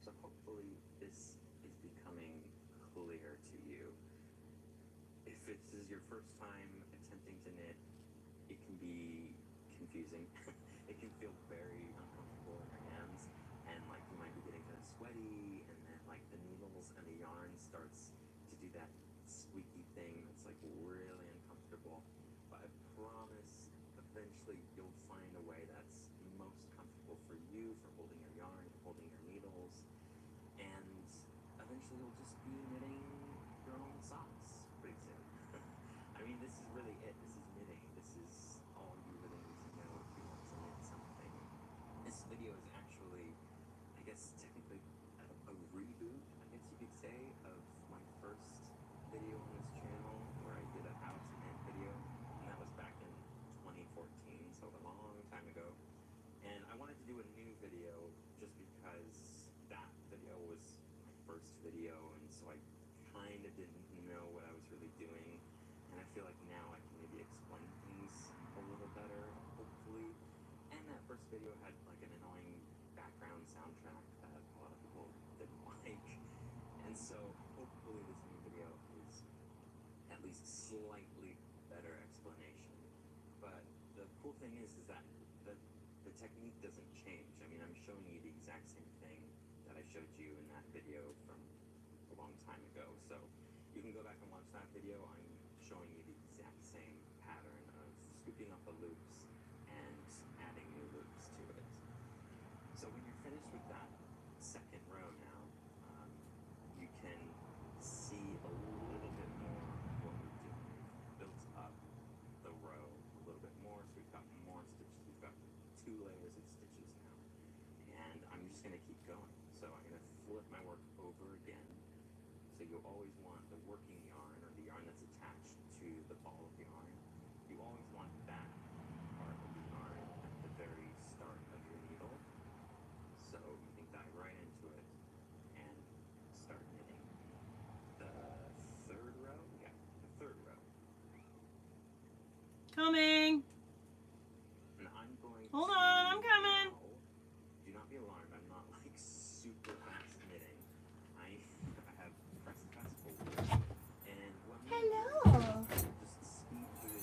So hopefully this is becoming clear to you. If this is your first time attempting to knit, it can be confusing. It can feel very uncomfortable in your hands, and like you might be getting kind of sweaty, and then like the needles and the yarn starts to do that squeaky thing that's like really uncomfortable. But I promise eventually you'll find a way that's most comfortable for you, for holding your yarn, holding your needles, and eventually you'll just be knitting your own socks pretty soon. I mean, this is really it. This is knitting. This is all you really need to know if you want to knit something. This video is actually, I guess, technically a reboot, I guess you could say, of my first video on this channel where I did a how to knit video, and that was back in 2014, so a long time ago. And I wanted to do a new video just because that video was my first video, and so I kind of didn't know what I was really doing. And I feel like now I can maybe explain things a little better, hopefully. And that first video had like an annoying background soundtrack that a lot of people didn't like. And so hopefully this new video is at least slightly better explanation. But the cool thing is that the technique doesn't change. I mean, I'm showing you the exact same thing that I showed you in that video from a long time ago. So you can go back and watch that video. I'm showing you the exact same pattern of scooping up the loops and adding new loops to it. So when you're finished with that second row now, you can see a little bit more of what we're doing. We've built up the row a little bit more, so we've got more stitches. We've got 2 layers of stitches now. And I'm just going to keep going. So I'm going to flip my work over again. So you always want the working yarn, or the yarn that's attached to the ball of yarn. You always want that part of the yarn at the very start of your needle. So you can dive right into it and start knitting the third row. Yeah, the third row. Coming. And I'm going Hold to on, I'm coming. now- do not be alarmed. I'm not like super fast knitting. I have press fast forward. And what I'm gonna do Hello. is just speed through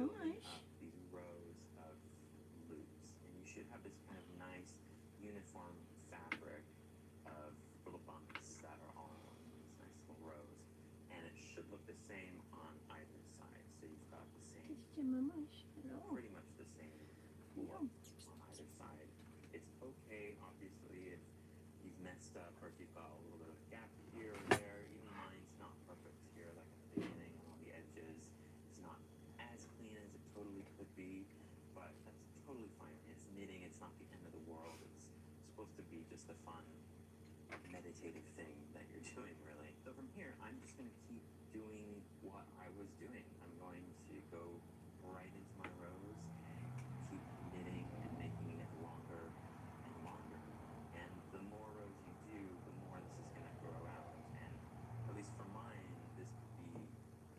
building much. up these rows of loops, and you should have this kind of nice uniform fabric of little bumps that are all on these nice little rows, and it should look the same on either side. So you've got the same, pretty much the same floor on either side. It's okay, obviously, if you've messed up or if you've got a little bit of a gap here or there. Even mine's not perfect here, like at the beginning on the edges. It's not as clean as it totally could be, but that's totally fine. It's knitting, it's not the end of the world. It's supposed to be just a fun, meditative thing that you're doing, really. So from here, I'm just going to keep doing what I was doing. I'm going to go right into my rows, keep knitting and making it longer and longer. And the more rows you do, the more this is going to grow out. And at least for mine, this could be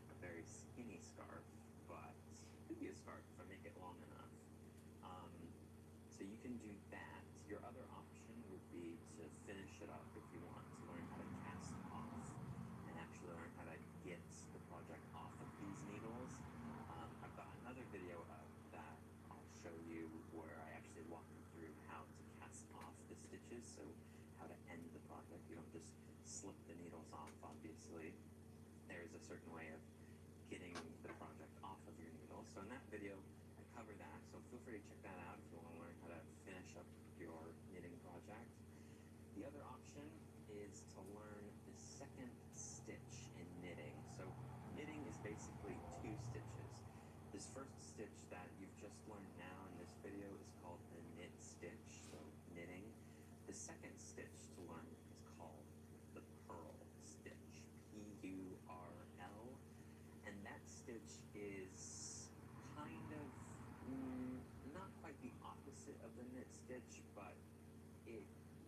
a very skinny scarf, but it could be a scarf if I make it long enough. So you can do that. Your other option would be to finish it up if you want to learn how to cast off and actually learn how to get the project off of these needles. I've got another video up that I'll show you where I actually walk you through how to cast off the stitches, so how to end the project. You don't just slip the needles off, obviously. There's a certain way of getting the project off of your needles. So in that video, I cover that, so feel free to check that out if you want to learn how to finish up your knitting project. The other option is to learn the second stitch in knitting. So knitting is basically 2 stitches. This first stitch that you've just learned now in this video is called the knit stitch, so knitting. The second stitch to learn is called the purl stitch, P-U-R-L, and that stitch is kind of not quite the opposite of the knit stitch, but it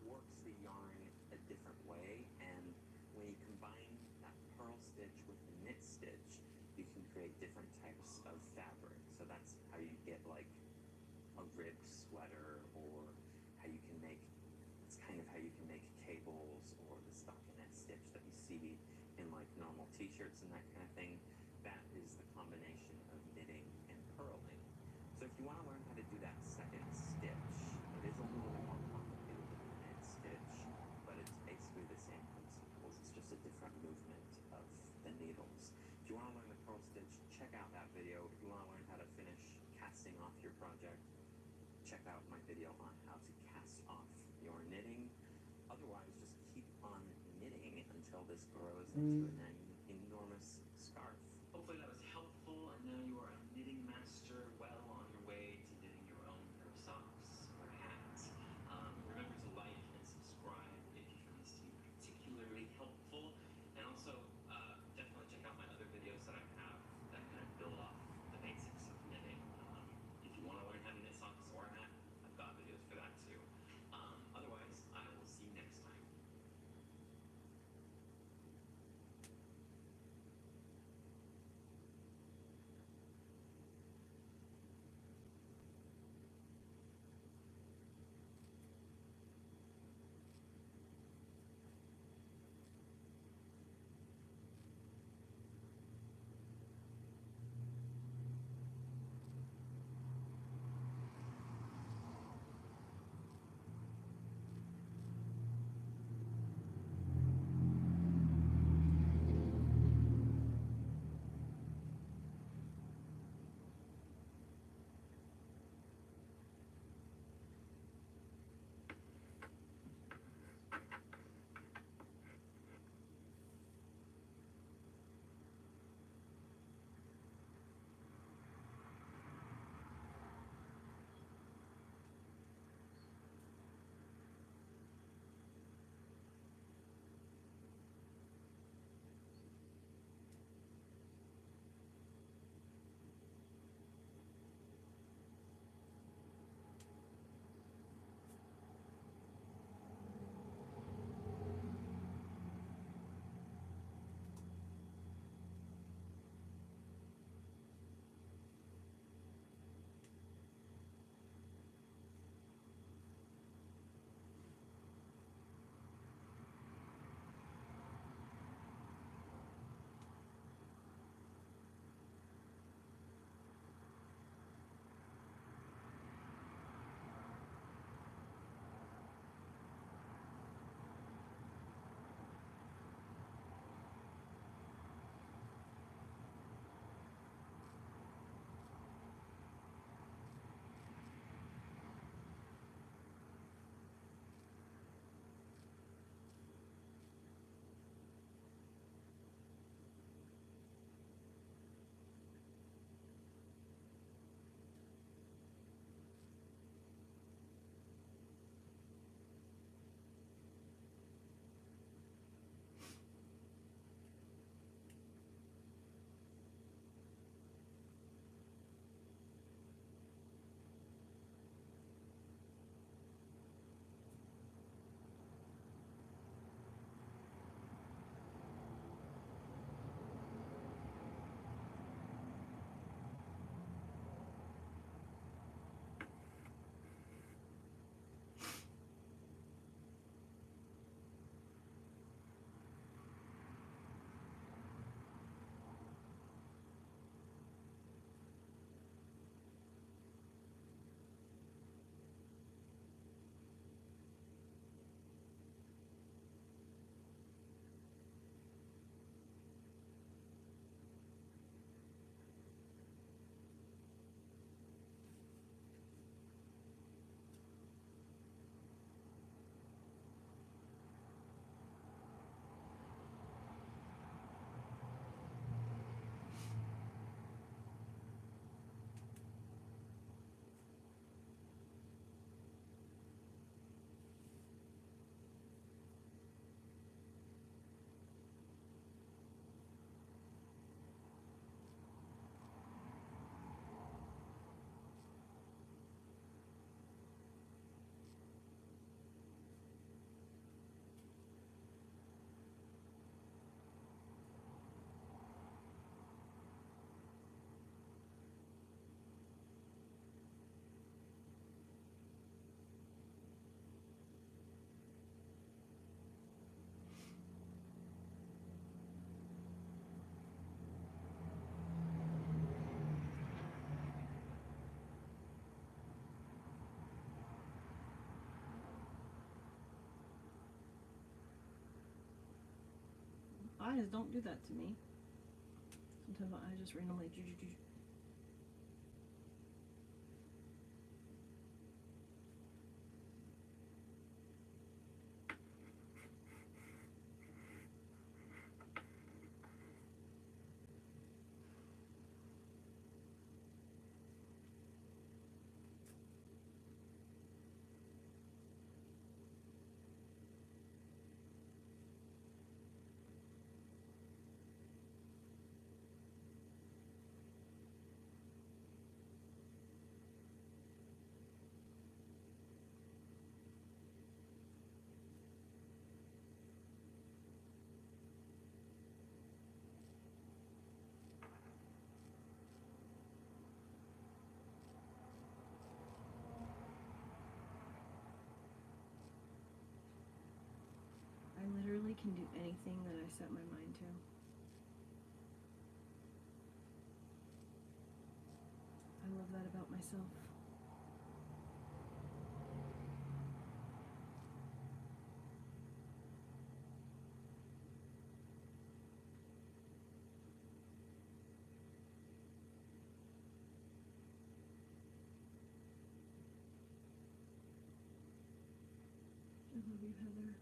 works the yarn a different way, and when you combine that purl stitch with the knit stitch, you can create different types of fabric. So that's how you get like a ribbed sweater, or how you can make, it's kind of how you can make cables or the stockinette stitch that you see in like normal t-shirts and that kind of thing. That is the combination of knitting and purling. So if you want to learn how to do that second stitch, it is a little bit more complicated than the knit stitch, but it's basically the same principles. It's just a different movement of the needles. If you want to learn the purl stitch, check out that video. If you want to learn how to finish casting off your project, check out my video on how to cast off your knitting. Otherwise, just keep on knitting until this grows into an enormous scarf. Hopefully that was helpful, and now you are a knitting master, well on your way to knitting your own pair of socks or hats. Remember to like and subscribe if you find this to be particularly helpful, and also definitely check out my other videos that I have that kind of build off the basics of knitting. If you want to learn how to knit socks or a hat, I've got videos for that too. Otherwise, I will see you next time. eyes don't do that to me. Sometimes my eyes just randomly do. I literally can do anything that I set my mind to. I love that about myself. I love you, Heather.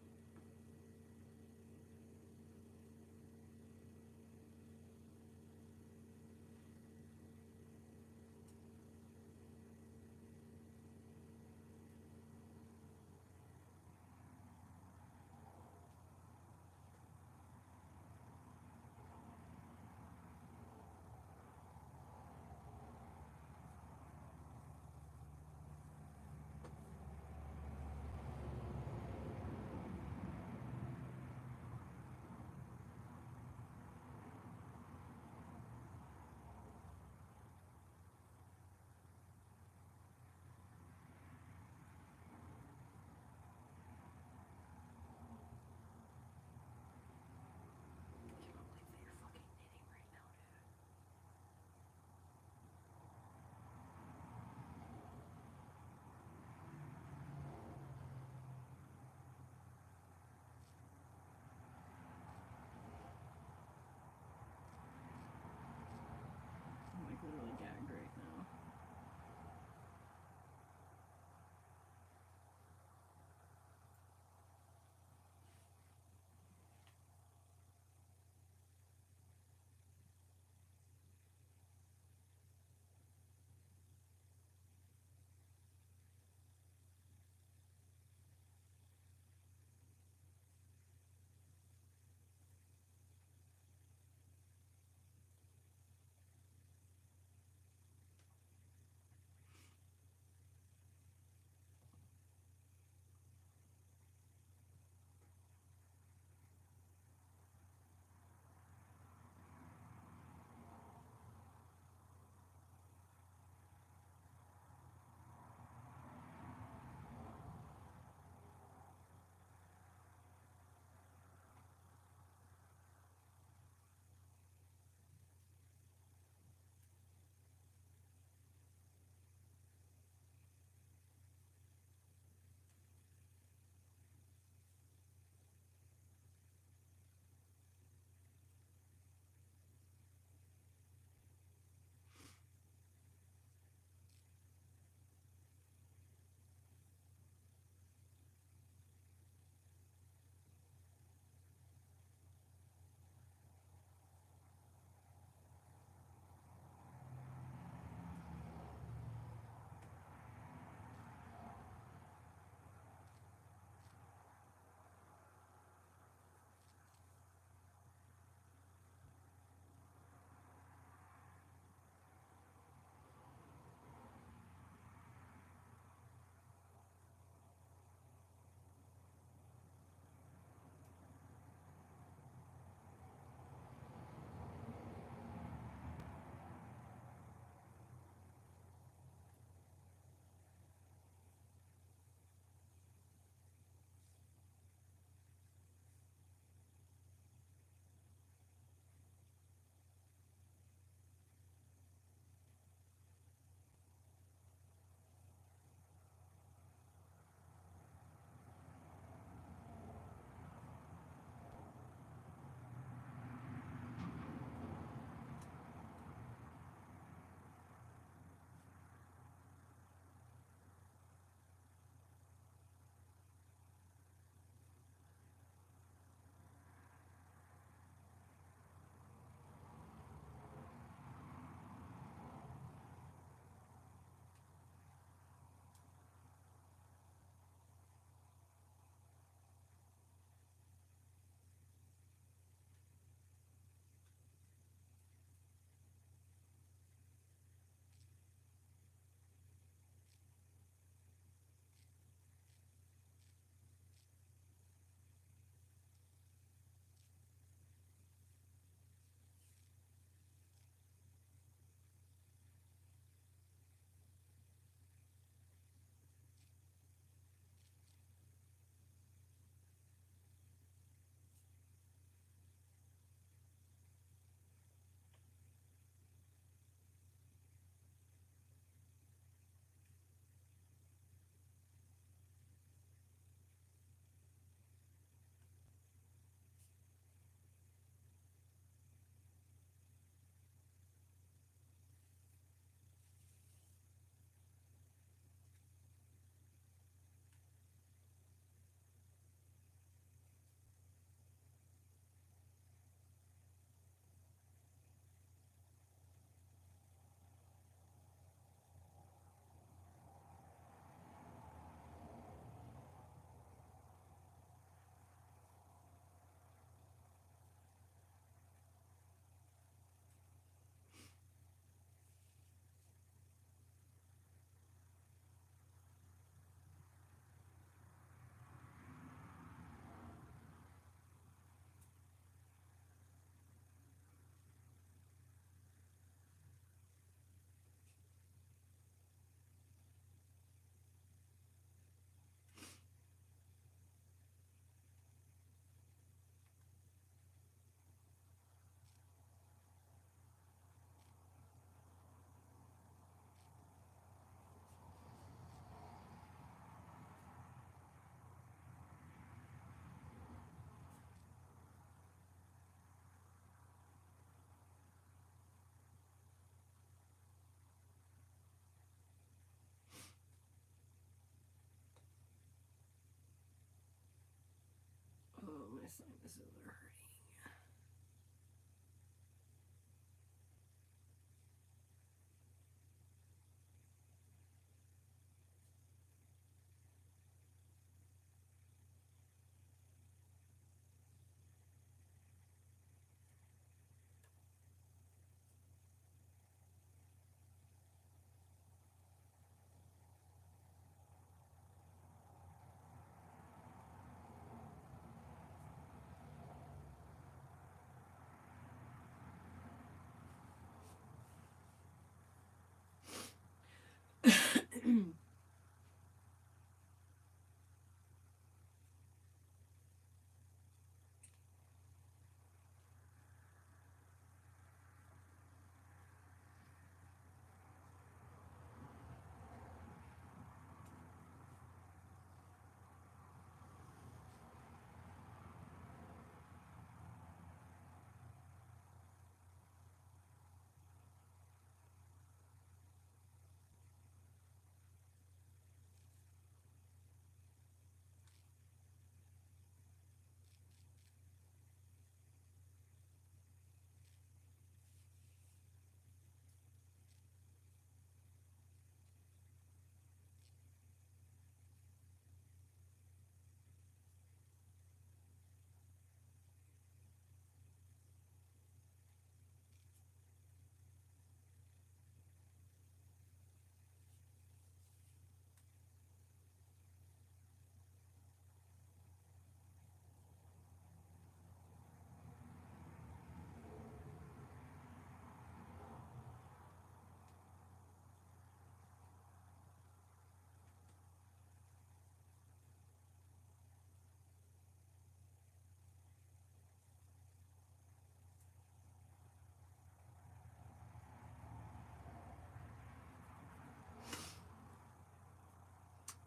sinuses are hurting.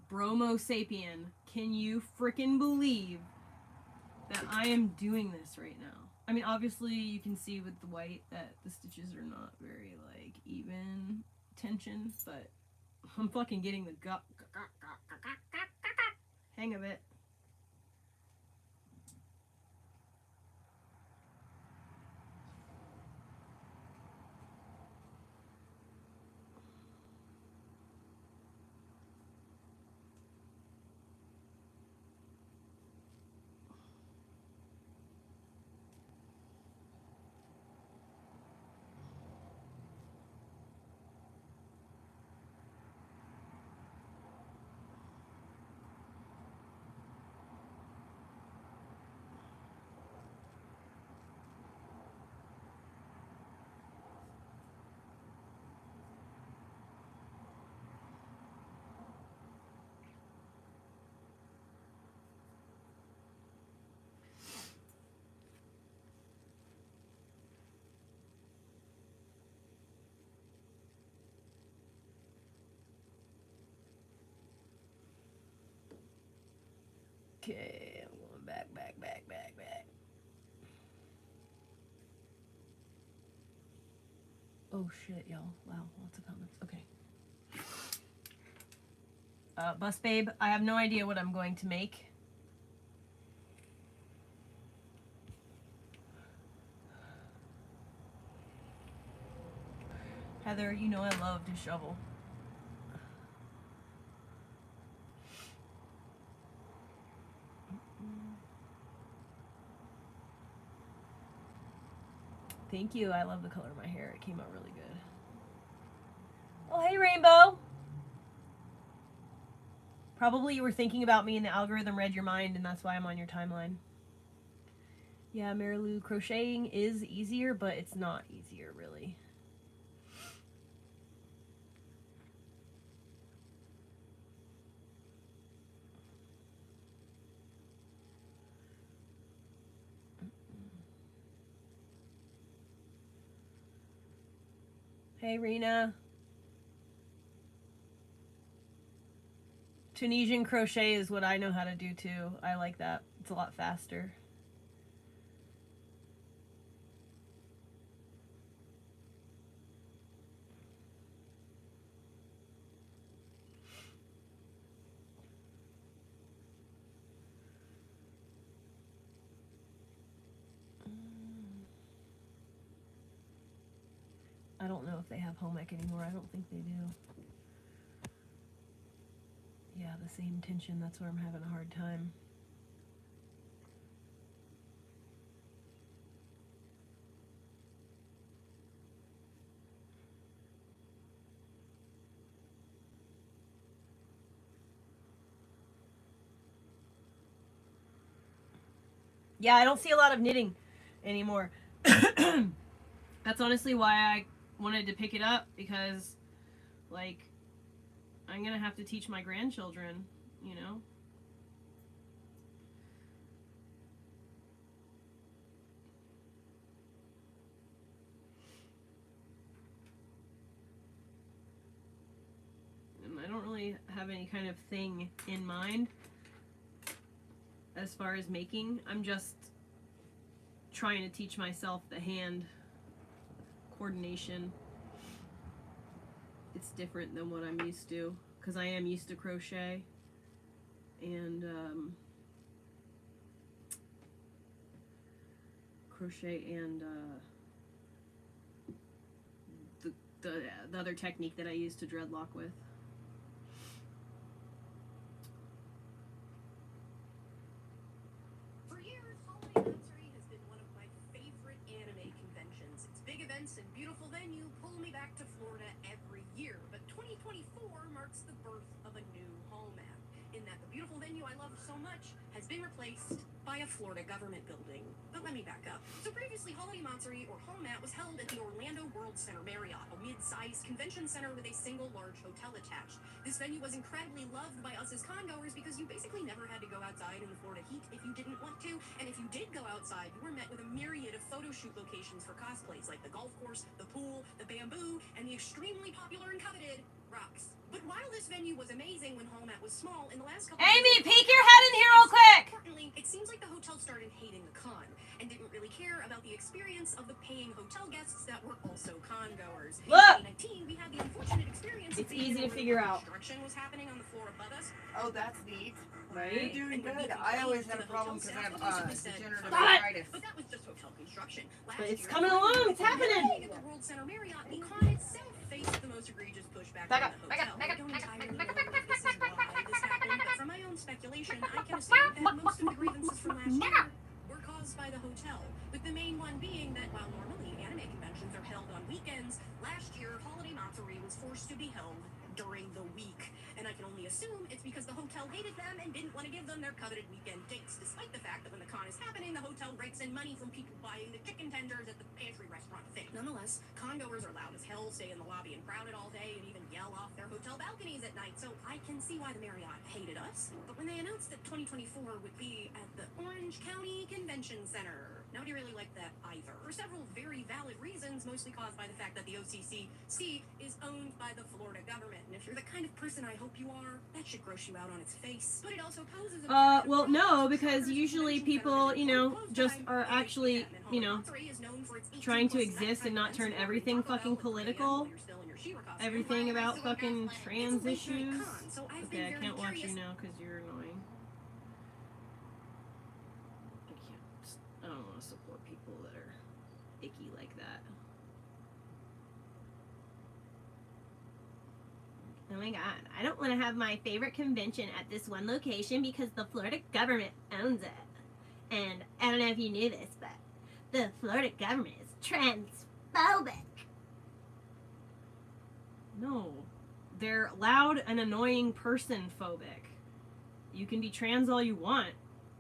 Bromo Sapien, can you frickin' believe that I am doing this right now? I mean, obviously you can see with the white that the stitches are not very, like, even tension, but I'm fucking getting the hang of it. Okay, I'm going back. Oh shit, y'all. Wow, lots of comments. Okay. Bus Babe, I have no idea what I'm going to make. Heather, you know I love to shovel. Thank you. I love the color of my hair. It came out really good. Oh, hey, Rainbow. Probably you were thinking about me and the algorithm read your mind, and that's why I'm on your timeline. Yeah, Marilou, crocheting is easier, but it's not easier, really. Hey, Rena. Tunisian crochet is what I know how to do, too. I like that. It's a lot faster. if they have home ec anymore. I don't think they do. Yeah, the same tension. That's where I'm having a hard time. Yeah, I don't see a lot of knitting anymore. That's honestly why I wanted to pick it up, because, like, I'm gonna have to teach my grandchildren, you know? And I don't really have any kind of thing in mind as far as making. I'm just trying to teach myself the hand coordination. It's different than what I'm used to, because I am used to crochet, and the other technique that I use to dreadlock with. For years, Holiday Matsuri has been one of my favorite anime conventions. Its big events and beautiful venue pull me back to Florida every year. But 2024 marks the birth of a new home app, in that the beautiful venue I love so much has been replaced by a Florida government building. But let me back up. So previously, Holiday Matsuri, or Home-At, was held at the Orlando World Center Marriott, a mid-sized convention center with a single large hotel attached. This venue was incredibly loved by us as congoers because you basically never had to go outside in the Florida heat if you didn't want to, and if you did go outside, you were met with a myriad of photo shoot locations for cosplays like the golf course, the pool, the bamboo, and the extremely popular and coveted rocks. But while this venue was amazing when Home-At was small, in the last couple Amy, of years, peek your head in here real quick! Importantly, it seems like the hotel started hating the con and didn't really care about the experience of the paying hotel guests that were also con-goers. Look! In 2019, we had the unfortunate experience It's of being easy to aware figure that out. construction was happening on the floor above us. Oh, that's neat. Right? You're doing And good. we I always complained had a to the problem hotel because I have staff, who basically said, degenerative Stop it! arthritis. But that was just hotel construction. Last But it's year, coming along, it's happening. At the World Center Marriott, the con itself faced the most egregious pushback Back from up, the back hotel. up, back I up, don't back up, entirely back know up, back up, if this is back up, why back up, this happened, but from my own speculation, I can assume that most of the grievances from last year were caused by the hotel, with the main one being that while normally anime conventions are held on weekends, last year Holiday Matsuri was forced to be held during the week. And I can only assume it's because the hotel hated them and didn't want to give them their coveted weekend dates, despite the fact that when the con is happening, the hotel rakes in money from people buying the chicken tenders at the pantry restaurant thing. Nonetheless, con-goers are loud as hell, stay in the lobby and crowd it all day, and even yell off their hotel balconies at night, so I can see why the Marriott hated us. But when they announced that 2024 would be at the Orange County Convention Center, nobody really liked that either, for several very valid reasons, mostly caused by the fact that the OCCC is owned by the Florida government, and if you're the kind of person I hope you are, that should gross you out on its face. But it also poses a Well, no, because usually people, you know, just are actually, you know, trying to exist and not turn everything fucking political. Everything about fucking trans issues. Okay, I can't watch you now because you're annoying. I don't want to support people that are icky like that. Oh my god, I don't want to have my favorite convention at this one location because the Florida government owns it. And I don't know if you knew this, but the Florida government is transphobic. No, they're loud and annoying person phobic. You can be trans all you want.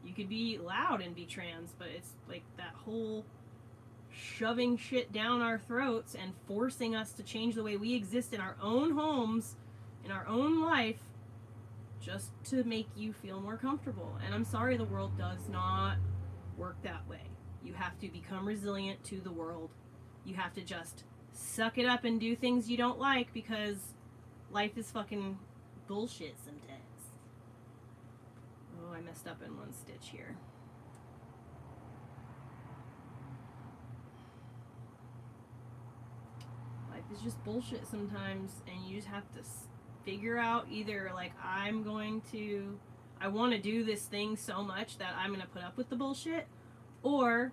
You could be loud and be trans, but it's like that whole shoving shit down our throats and forcing us to change the way we exist in our own homes, in our own life, just to make you feel more comfortable. And I'm sorry, the world does not work that way. You have to become resilient to the world. You have to just suck it up and do things you don't like, because life is fucking bullshit sometimes. Oh, I messed up in one stitch here. Life is just bullshit sometimes, and you just have to figure out either, like, I want to do this thing so much that I'm going to put up with the bullshit, or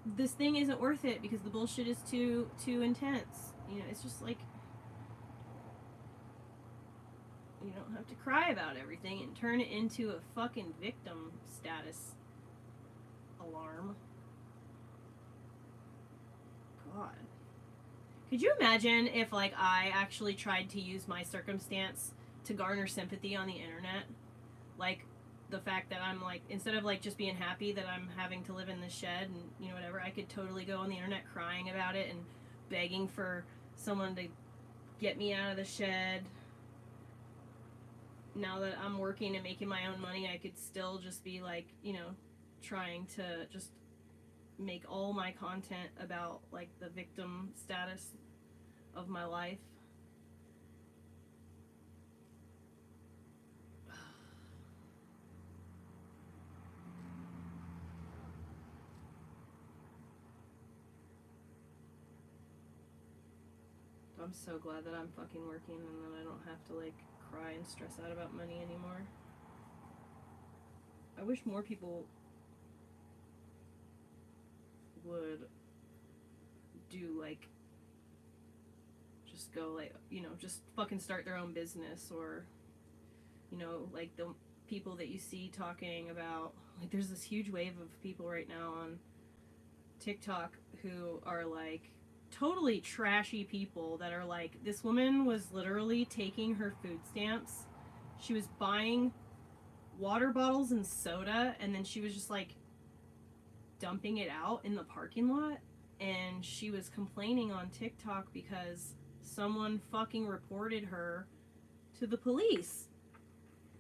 this thing isn't worth it because the bullshit is too intense. You know, it's just like, you don't have to cry about everything and turn it into a fucking victim status alarm. God. Could you imagine if, like, I actually tried to use my circumstance to garner sympathy on the internet? Like, the fact that I'm, like, instead of, like, just being happy that I'm having to live in this shed and, you know, whatever, I could totally go on the internet crying about it and begging for someone to get me out of the shed. Now that I'm working and making my own money, I could still just be, like, you know, trying to just make all my content about, like, the victim status of my life. I'm so glad that I'm fucking working and that I don't have to, like, cry and stress out about money anymore. I wish more people would do, like, just go, like, you know, just fucking start their own business, or, you know, like the people that you see talking about, like, there's this huge wave of people right now on TikTok who are, like, totally trashy people that are like, this woman was literally taking her food stamps, she was buying water bottles and soda, and then she was just, like, dumping it out in the parking lot, and she was complaining on TikTok because someone fucking reported her to the police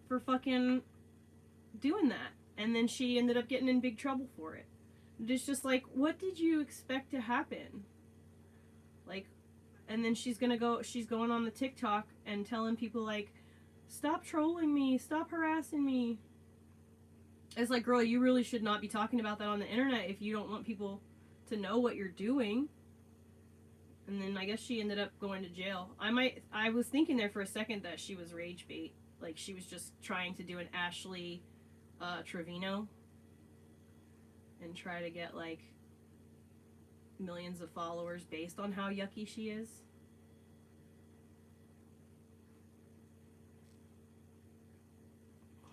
for fucking doing that, and then she ended up getting in big trouble for it. It's just like, what did you expect to happen? Like, and then she's going on the TikTok and telling people, like, stop trolling me, stop harassing me. It's like, girl, you really should not be talking about that on the internet if you don't want people to know what you're doing. And then I guess she ended up going to jail. I was thinking there for a second that she was rage bait. Like, she was just trying to do an Ashley Trevino and try to get, like, millions of followers based on how yucky she is. Oh,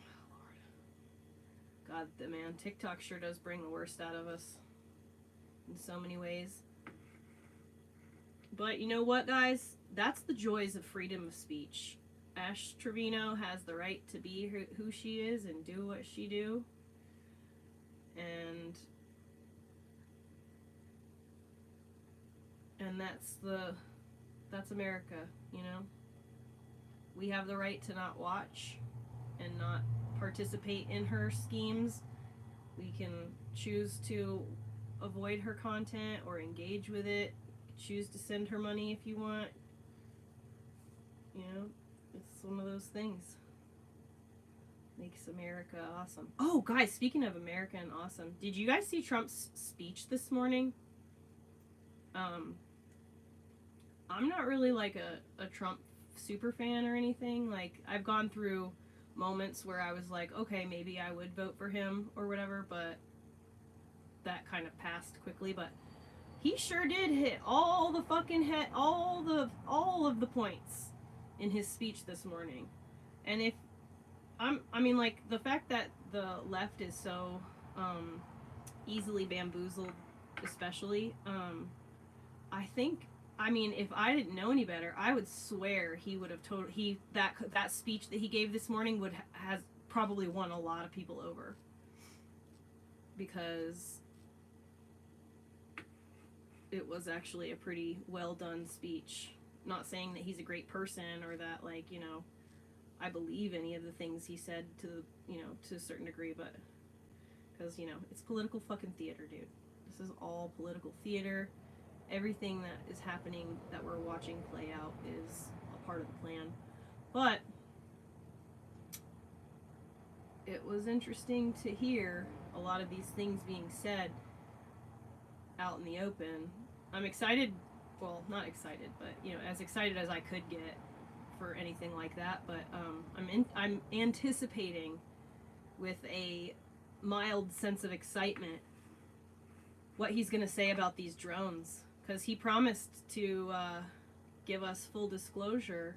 Lord. God, man, TikTok sure does bring the worst out of us in so many ways. But you know what, guys? That's the joys of freedom of speech. Ash Trevino has the right to be who she is and do what she do. And that's America, you know? We have the right to not watch and not participate in her schemes. We can choose to avoid her content or engage with it. Choose to send her money if you want. You know, it's one of those things. Makes America awesome. Oh, guys, speaking of America and awesome, did you guys see Trump's speech this morning? I'm not really, like, a Trump super fan or anything. Like, I've gone through moments where I was like, okay, maybe I would vote for him or whatever, but that kind of passed quickly. But he sure did hit all the fucking all of the points in his speech this morning. And I mean, like, the fact that the left is so easily bamboozled, especially, I mean, if I didn't know any better, I would swear he would have that speech that he gave this morning has probably won a lot of people over, because it was actually a pretty well done speech. Not saying that he's a great person or that, like, you know, I believe any of the things he said to a certain degree, but because, you know, it's political fucking theater, dude. This is all political theater. Everything that is happening that we're watching play out is a part of the plan. But it was interesting to hear a lot of these things being said out in the open. I'm excited, well, not excited, but, you know, as excited as I could get for anything like that, but I'm anticipating with a mild sense of excitement what he's going to say about these drones, because he promised to give us full disclosure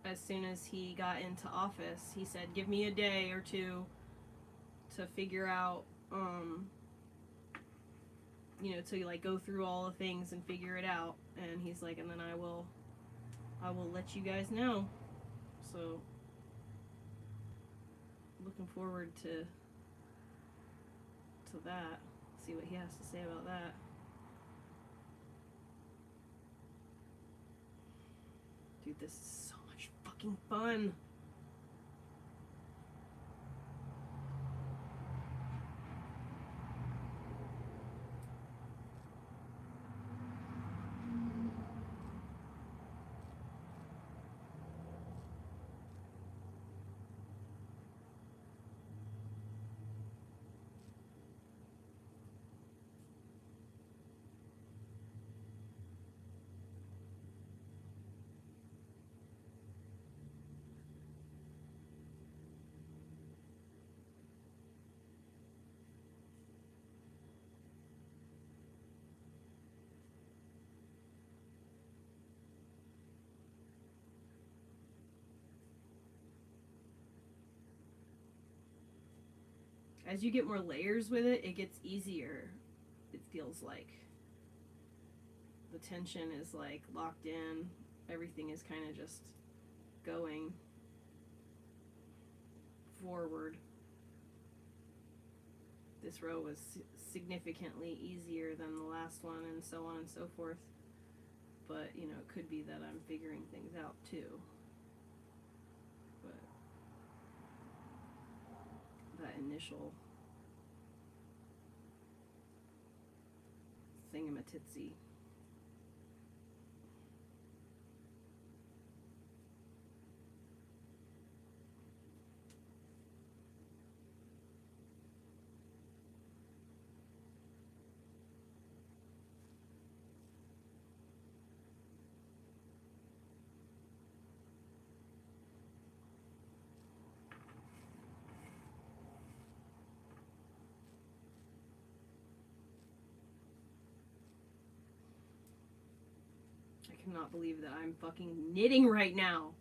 as soon as he got into office. He said, give me a day or two to figure out, you know, to like go through all the things and figure it out. And he's like, and then I will let you guys know. So looking forward to that. See what he has to say about that. Dude, this is so much fucking fun. As you get more layers with it, it gets easier. It feels like the tension is like locked in. Everything is kind of just going forward. This row was significantly easier than the last one, and so on and so forth. But, you know, it could be that I'm figuring things out too. But that initial thingamatitsy. I cannot believe that I'm fucking knitting right now.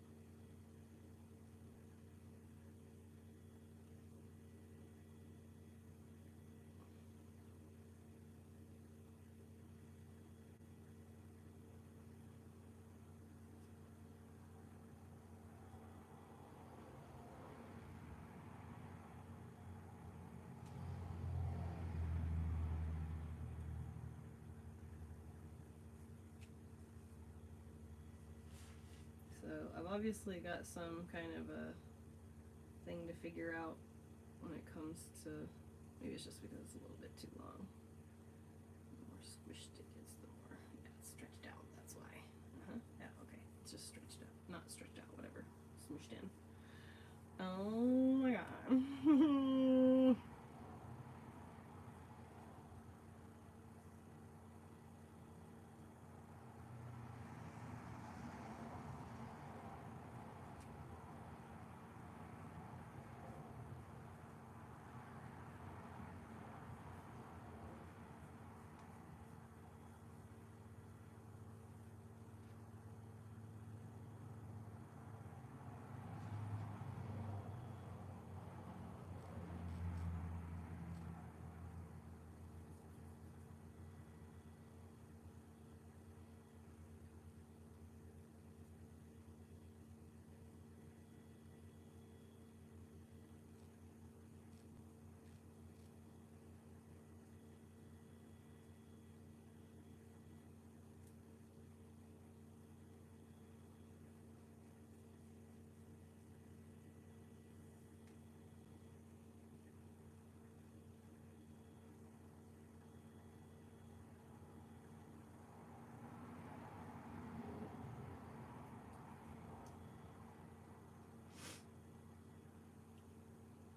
So I've obviously got some kind of a thing to figure out when it comes to, maybe it's just because it's a little bit too long. The more squished it gets, the more, yeah, it's stretched out, that's why. Yeah, okay, it's just stretched out, not stretched out, whatever, smooshed in. Oh my god.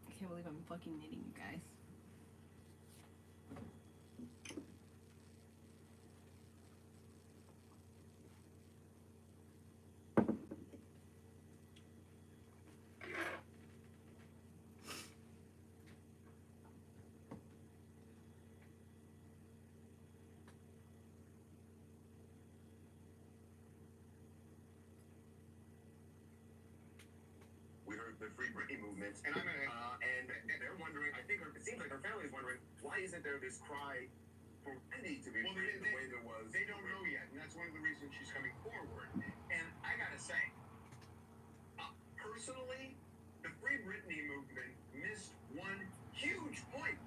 I can't believe I'm fucking knitting, you guys. the Free Britney movement, and and they're wondering. I think it seems like her family is wondering why isn't there this cry for Britney to be free the way there was. They don't know yet, and that's one of the reasons she's coming forward. And I gotta say, personally, the Free Britney movement missed one huge point.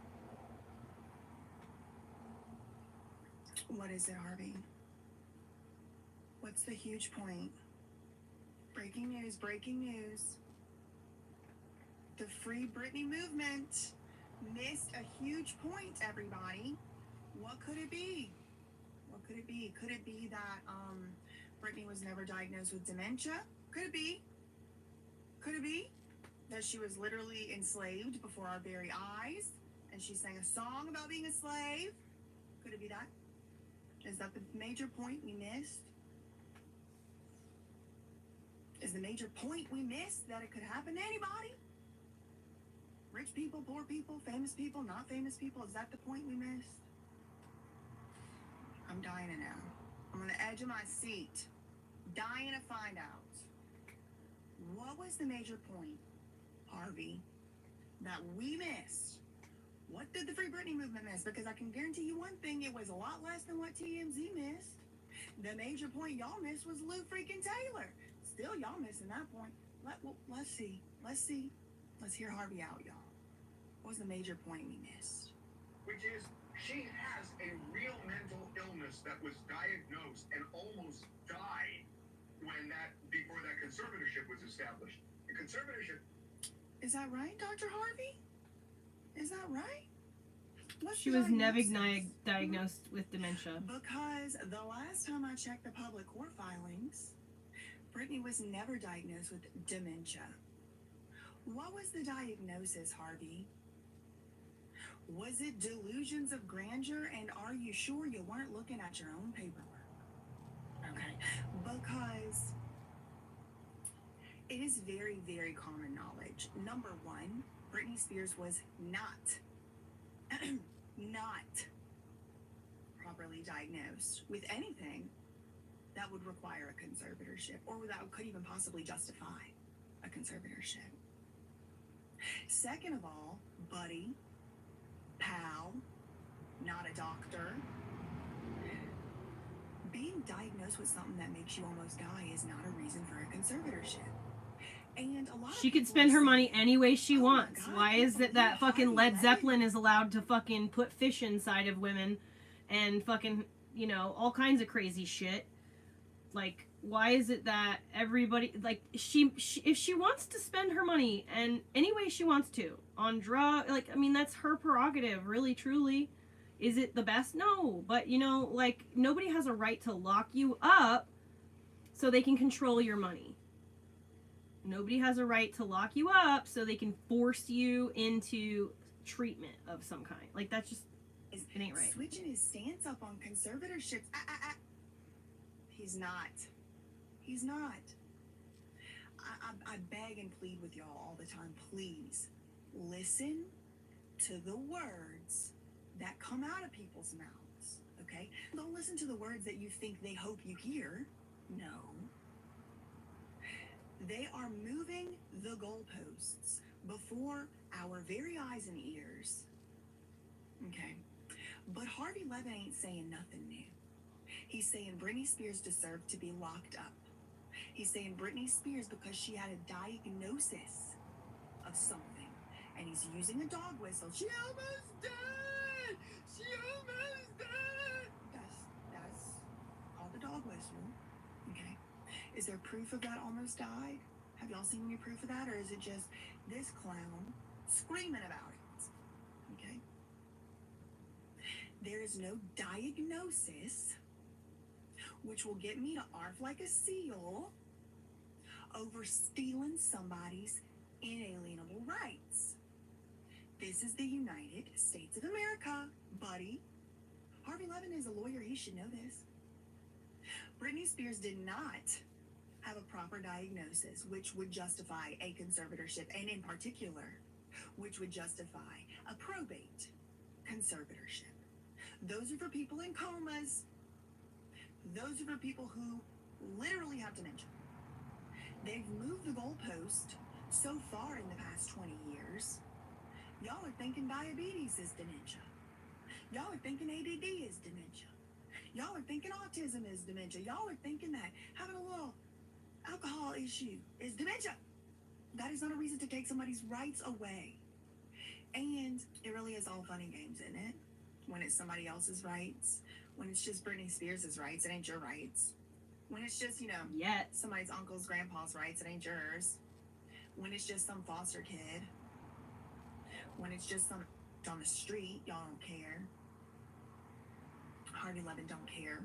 What is it, Harvey? What's the huge point? Breaking news, breaking news. The Free Britney movement missed a huge point, everybody. What could it be? What could it be? Could it be that Britney was never diagnosed with dementia? Could it be? Could it be that she was literally enslaved before our very eyes and she sang a song about being a slave? Could it be that? Is that the major point we missed? Is the major point we missed that it could happen to anybody? Rich people, poor people, famous people, not famous people? Is that the point we missed? I'm dying to know. I'm on the edge of my seat, dying to find out. What was the major point, Harvey, that we missed? What did the Free Britney movement miss? Because I can guarantee you one thing, it was a lot less than what TMZ missed. The major point y'all missed was Lou freaking Taylor. Still, y'all missing that point. Let's see. Let's hear Harvey out, y'all. What was the major point we missed? Which is, she has a real mental illness that was diagnosed and almost died before that conservatorship was established. The conservatorship. Is that right, Dr. Harvey? Is that right? She was never diagnosed with dementia. Because the last time I checked the public court filings, Britney was never diagnosed with dementia. What was the diagnosis, Harvey? Was it delusions of grandeur? And are you sure you weren't looking at your own paperwork? Okay, because it is very, very common knowledge. Number one, Britney Spears was not properly diagnosed with anything that would require a conservatorship or that could even possibly justify a conservatorship. Second of all, buddy, pal, not a doctor. Being diagnosed with something that makes you almost die is not a reason for a conservatorship. And a lot of She could people spend her say, money any way she "Oh my wants. God, Why is it that fucking Led Harvey Zeppelin is allowed to fucking put fish inside of women and fucking, you know, all kinds of crazy shit? Like, why is it that everybody, like, she if she wants to spend her money and any way she wants to on drug, like, I mean, that's her prerogative, really, truly. Is it the best? No. But, you know, like, nobody has a right to lock you up so they can control your money. Nobody has a right to lock you up so they can force you into treatment of some kind. Like, that's just, it ain't right. switching his stance up on conservatorships. He's not. He's not. I beg and plead with y'all all the time. Please listen to the words that come out of people's mouths. Okay? Don't listen to the words that you think they hope you hear. No. They are moving the goalposts before our very eyes and ears. Okay? But Harvey Levin ain't saying nothing new. He's saying Britney Spears deserved to be locked up. He's saying Britney Spears because she had a diagnosis of something. And he's using a dog whistle. She almost died! She almost died! That's called the dog whistle. Okay. Is there proof of that almost died? Have y'all seen any proof of that? Or is it just this clown screaming about it? Okay. There is no diagnosis which will get me to arf like a seal over stealing somebody's inalienable rights. This is the United States of America, buddy. Harvey Levin is a lawyer. He should know this. Britney Spears did not have a proper diagnosis, which would justify a conservatorship, and in particular, which would justify a probate conservatorship. Those are for people in comas. Those are for people who literally have dementia. They've moved the goalpost So far in the past 20 years, y'all are thinking diabetes is dementia. Y'all are thinking ADD is dementia. Y'all are thinking autism is dementia. Y'all are thinking that having a little alcohol issue is dementia. That is not a reason to take somebody's rights away. And it really is all fun and games, isn't it? When it's somebody else's rights, when it's just Britney Spears' rights, it ain't your rights. When it's just, somebody's uncle's, grandpa's rights, it ain't yours. When it's just some foster kid. When it's just some on the street, y'all don't care. Harvey Levin don't care.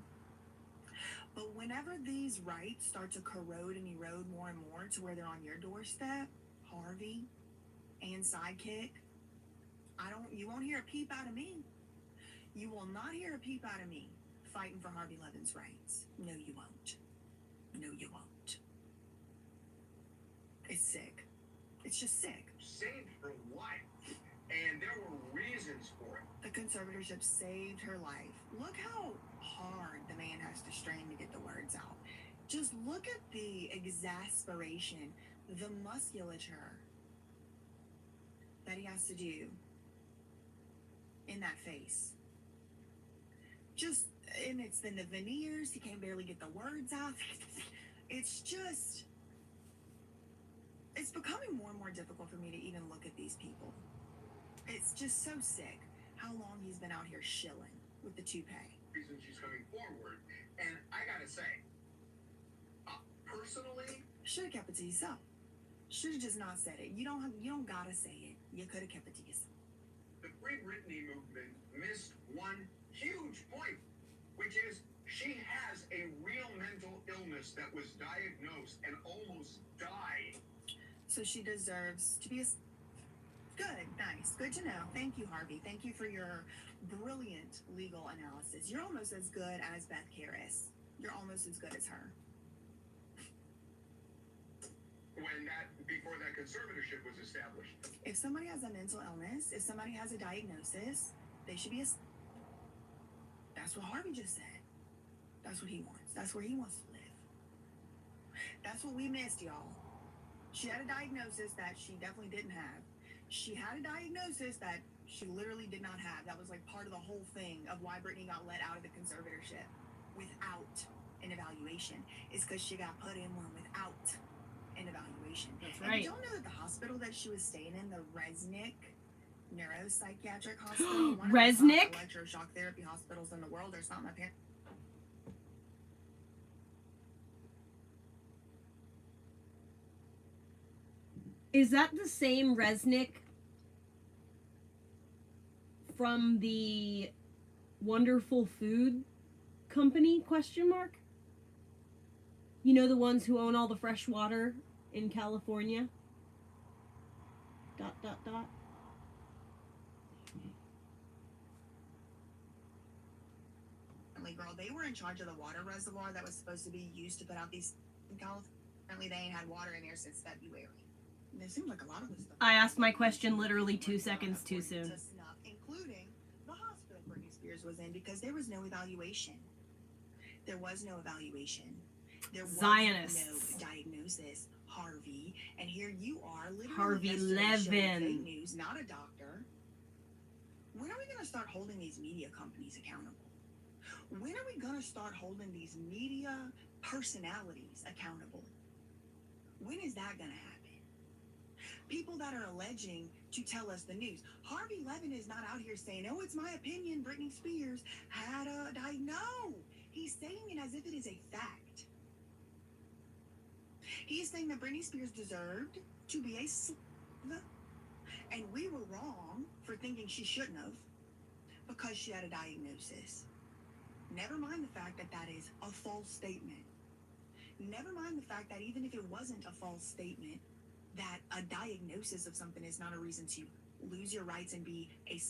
But whenever these rights start to corrode and erode more and more to where they're on your doorstep, Harvey and Sidekick, you won't hear a peep out of me. You will not hear a peep out of me fighting for Harvey Levin's rights. No, you won't. No, you won't. It's sick. It's just sick. Saved her life, and there were reasons for it. The conservatorship saved her life. Look how hard the man has to strain to get the words out. Just look at the exasperation, the musculature that he has to do in that face. And it's in the veneers, he can barely get the words out. It's becoming more and more difficult for me to even look at these people. It's just so sick how long he's been out here shilling with the toupee. Reason she's coming forward, and I gotta say, personally, should have kept it to yourself. Should have just not said it. You don't gotta say it. You could have kept it to yourself. The Free Britney movement missed one huge point, which is she has a real mental illness that was diagnosed and almost died. So she deserves to be good, nice, good to know. Thank you, Harvey. Thank you for your brilliant legal analysis. You're almost as good as Beth Karras. You're almost as good as her. Before that conservatorship was established. If somebody has a mental illness, if somebody has a diagnosis, they should be That's what Harvey just said. That's what he wants. That's where he wants to live. That's what we missed, y'all. She had a diagnosis that she definitely didn't have. She had a diagnosis that she literally did not have. That was like part of the whole thing of why Britney got let out of the conservatorship without an evaluation. It's because she got put in one without an evaluation. That's And right. did y'all know that the hospital that she was staying in, the Resnick Neuropsychiatric Hospital, one of the Resnick? top electroshock therapy hospitals in the world, or something, apparently. Is that the same Resnick from the Wonderful Food Company, question mark? You know, the ones who own all the fresh water in California? ... Girl, they were in charge of the water reservoir that was supposed to be used to put out these in California. Apparently, they ain't had water in there since February. And it seems like a lot of this stuff. I asked my question literally 2 seconds too soon. Including the hospital Britney Spears was in, because there was no evaluation. There was no evaluation. There was Zionists. no diagnosis, Harvey. And here you are, literally Harvey Levin. fake news, not a doctor. When are we going to start holding these media companies accountable? When are we going to start holding these media personalities accountable? When is that going to happen? People that are alleging to tell us the news. Harvey Levin is not out here saying, oh, it's my opinion, Britney Spears had a diagnosis. No, he's saying it as if it is a fact. He's saying that Britney Spears deserved to be a slave, and we were wrong for thinking she shouldn't have because she had a diagnosis. Never mind the fact that that is a false statement. Never mind the fact that even if it wasn't a false statement, that a diagnosis of something is not a reason to lose your rights and be a...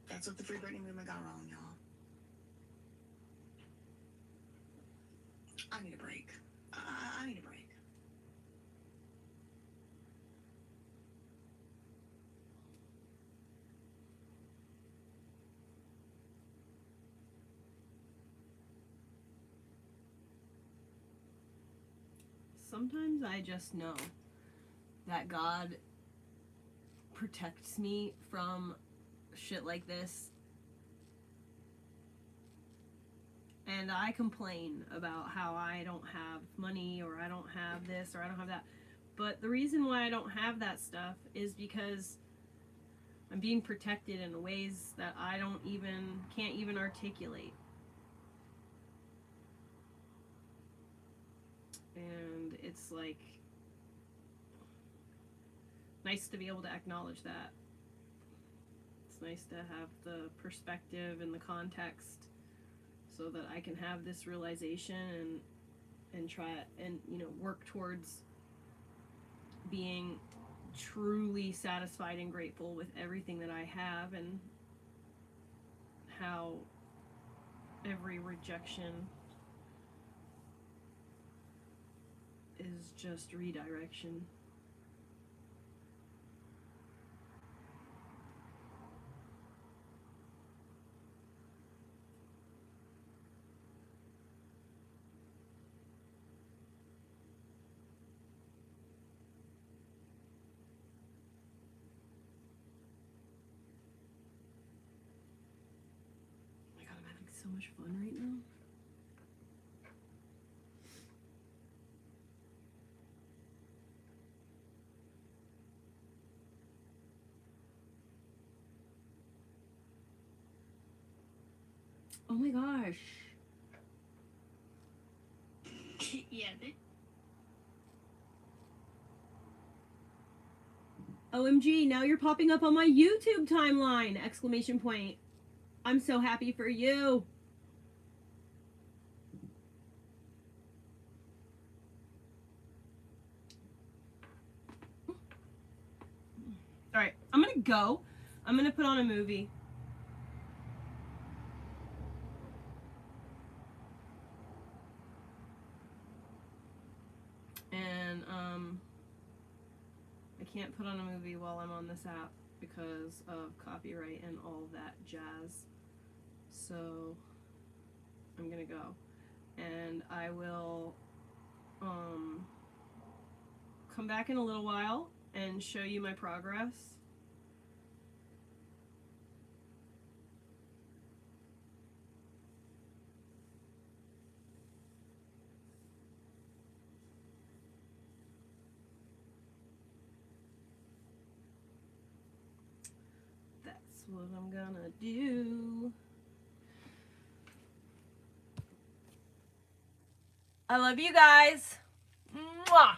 That's what the Free Britney movement got wrong, y'all. I need a break. I need a break. sometimes I just know that God protects me from shit like this. And I complain about how I don't have money, or I don't have this, or I don't have that. But the reason why I don't have that stuff is because I'm being protected in ways that I can't even articulate. And it's like nice to be able to acknowledge that. It's nice to have the perspective and the context so that I can have this realization and try and, you know, work towards being truly satisfied and grateful with everything that I have, and how every rejection is just redirection. Oh my god, I'm having so much fun right now. Oh my gosh. Yeah, OMG, now you're popping up on my YouTube timeline! Exclamation point. I'm so happy for you. Alright, I'm gonna go. I'm gonna put on a movie. And, I can't put on a movie while I'm on this app because of copyright and all that jazz. So, I'm gonna go. And I will, come back in a little while and show you my progress. That's what I'm gonna do. I love you guys. Mwah!